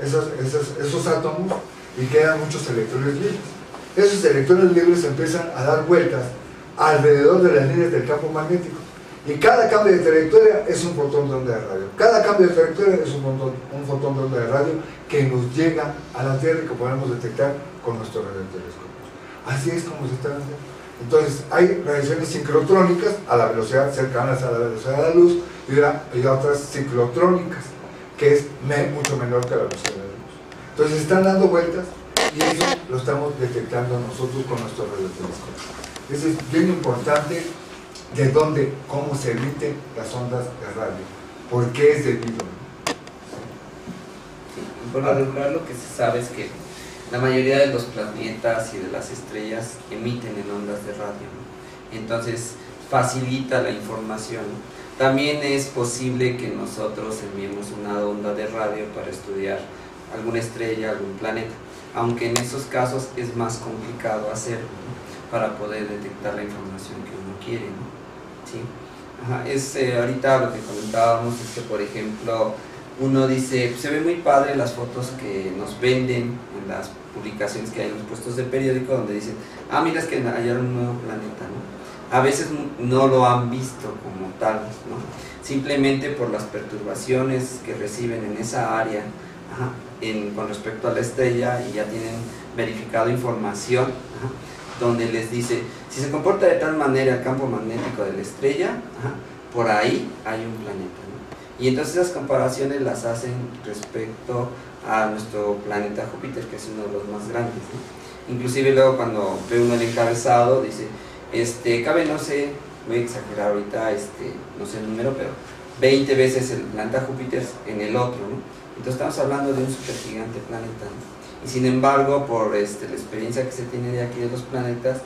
S8: esos átomos y quedan muchos electrones libres. Esos electrones libres empiezan a dar vueltas alrededor de las líneas del campo magnético. Y cada cambio de trayectoria es un fotón de onda de radio. Cada cambio de trayectoria es un fotón de onda de radio que nos llega a la Tierra y que podemos detectar con nuestros radiotelescopios. Así es como se está haciendo. Entonces, hay radiaciones sincrotrónicas a la velocidad cercanas a la velocidad de la luz y otras ciclotrónicas, que es mucho menor que la velocidad de la luz. Entonces, están dando vueltas y eso lo estamos detectando nosotros con nuestros radiotelescopios. Eso es bien importante. ¿De dónde, cómo se emiten las ondas de radio? ¿Por qué es debido?
S5: Sí, por lo regular lo que se sabe es que la mayoría de los planetas y de las estrellas emiten en ondas de radio, ¿no? Entonces facilita la información. También es posible que nosotros enviemos una onda de radio para estudiar alguna estrella, algún planeta, aunque en esos casos es más complicado hacerlo, ¿no? Para poder detectar la información que uno quiere, ¿no? ¿Sí? Ahorita lo que comentábamos es que, por ejemplo, uno dice, se ven muy padre las fotos que nos venden en las publicaciones que hay en los puestos de periódico, donde dicen, mira, es que hallaron un nuevo planeta, ¿no? A veces no lo han visto como tal, ¿no? Simplemente por las perturbaciones que reciben en esa área, con respecto a la estrella, y ya tienen verificado información, donde les dice, si se comporta de tal manera el campo magnético de la estrella, por ahí hay un planeta, ¿no? Y entonces esas comparaciones las hacen respecto a nuestro planeta Júpiter, que es uno de los más grandes, ¿no? Inclusive luego cuando ve uno el encabezado, dice, cabe, no sé, voy a exagerar ahorita, no sé el número, pero 20 veces el planeta Júpiter en el otro, ¿no? Entonces estamos hablando de un supergigante planeta, ¿no? Y sin embargo, por la experiencia que se tiene de aquí de los planetas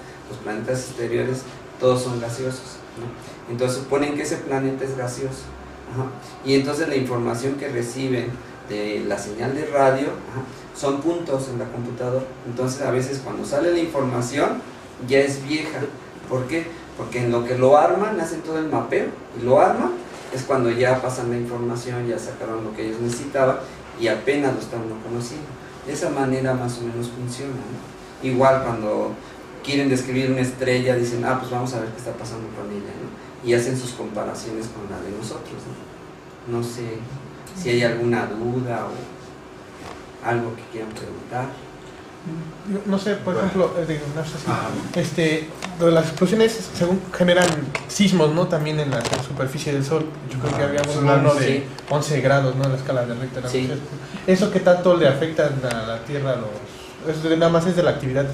S5: exteriores, todos son gaseosos, ¿no? Entonces suponen que ese planeta es gaseoso, y entonces la información que reciben de la señal de radio, son puntos en la computadora. Entonces a veces cuando sale la información ya es vieja. ¿Por qué? Porque en lo que lo arman, hacen todo el mapeo y lo arman, es cuando ya pasan la información, ya sacaron lo que ellos necesitaban y apenas lo están conociendo. De esa manera más o menos funciona, ¿no? Igual cuando quieren describir una estrella, dicen, pues vamos a ver qué está pasando con ella, ¿no? Y hacen sus comparaciones con la de nosotros, ¿no? No sé si hay alguna duda o algo que quieran preguntar.
S11: No sé, por ejemplo, no sé si, las explosiones según generan sismos, ¿no? También en la superficie del Sol. Yo creo que habíamos uno de 11 grados, ¿no? En la escala de Richter.
S5: Sí.
S11: ¿Eso qué tanto le afecta a la Tierra? Nada más es de la actividad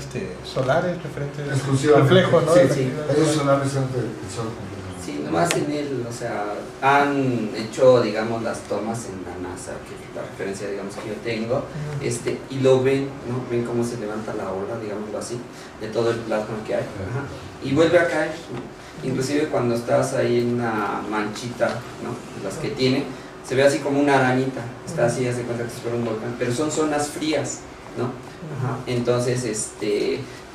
S11: solar, es referente al reflejo, ¿no?
S5: Sí.
S8: Ellos son la visión del Sol.
S5: Sí, nomás en él, o sea, han hecho, digamos, las tomas en la NASA, que es la referencia, digamos, que yo tengo, y lo ven, ¿no? Ven cómo se levanta la ola, digámoslo así, de todo el plasma que hay, y vuelve a caer, ¿no? Inclusive cuando estás ahí en una manchita, ¿no? Las que tiene, se ve así como una arañita, está así, hace cuenta que es por un volcán, pero son zonas frías, ¿no? Entonces,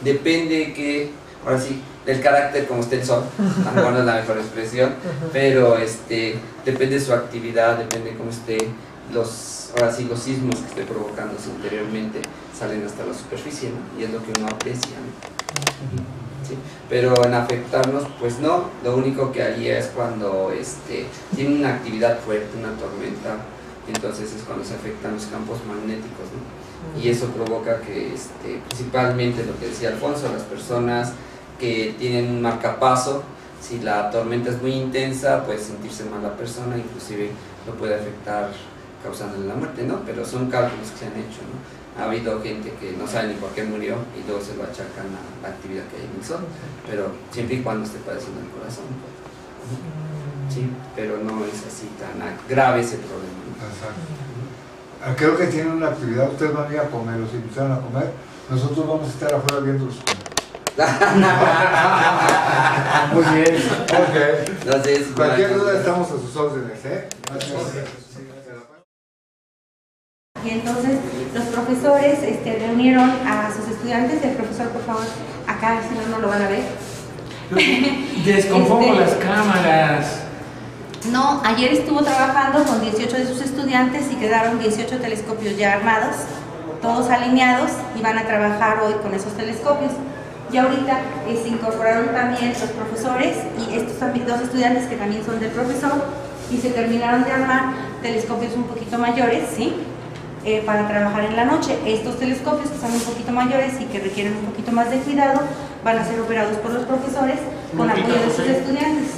S5: depende que, ahora sí, del carácter como esté el Sol, a lo mejor no es la mejor expresión, pero depende de su actividad, depende de cómo esté ahora sí, los sismos que esté provocándose interiormente, salen hasta la superficie, ¿no? Y es lo que uno aprecia, ¿no? ¿Sí? Pero en afectarnos, pues no, lo único que haría es cuando tiene una actividad fuerte, una tormenta, entonces es cuando se afectan los campos magnéticos, ¿no? Y eso provoca que principalmente lo que decía Alfonso, las personas que tienen un marcapaso, si la tormenta es muy intensa puede sentirse mal la persona, inclusive lo puede afectar causándole la muerte, ¿no? Pero son cálculos que se han hecho, ¿no? Ha habido gente que no sabe ni por qué murió y luego se lo achacan a la actividad que hay en el sol, pero siempre y cuando esté padeciendo el corazón. Sí, pero no es así tan grave ese problema, ¿no?
S8: Exacto. Creo que tienen una actividad, ustedes van a ir a comer, los invitaron a comer, nosotros vamos a estar afuera viéndolos comer. Muy bien, ok.
S5: Entonces,
S8: cualquier duda estamos a sus órdenes, ¿eh?
S2: Y entonces los profesores reunieron a sus estudiantes. El profesor, por favor, acá, si no lo van a ver.
S10: Descompongo las cámaras.
S2: No, ayer estuvo trabajando con 18 de sus estudiantes y quedaron 18 telescopios ya armados, todos alineados, y van a trabajar hoy con esos telescopios. Y ahorita se incorporaron también los profesores y estos también, dos estudiantes que también son del profesor, y se terminaron de armar telescopios un poquito mayores, ¿sí? Para trabajar en la noche. Estos telescopios que son un poquito mayores y que requieren un poquito más de cuidado van a ser operados por los profesores con apoyo de sus estudiantes.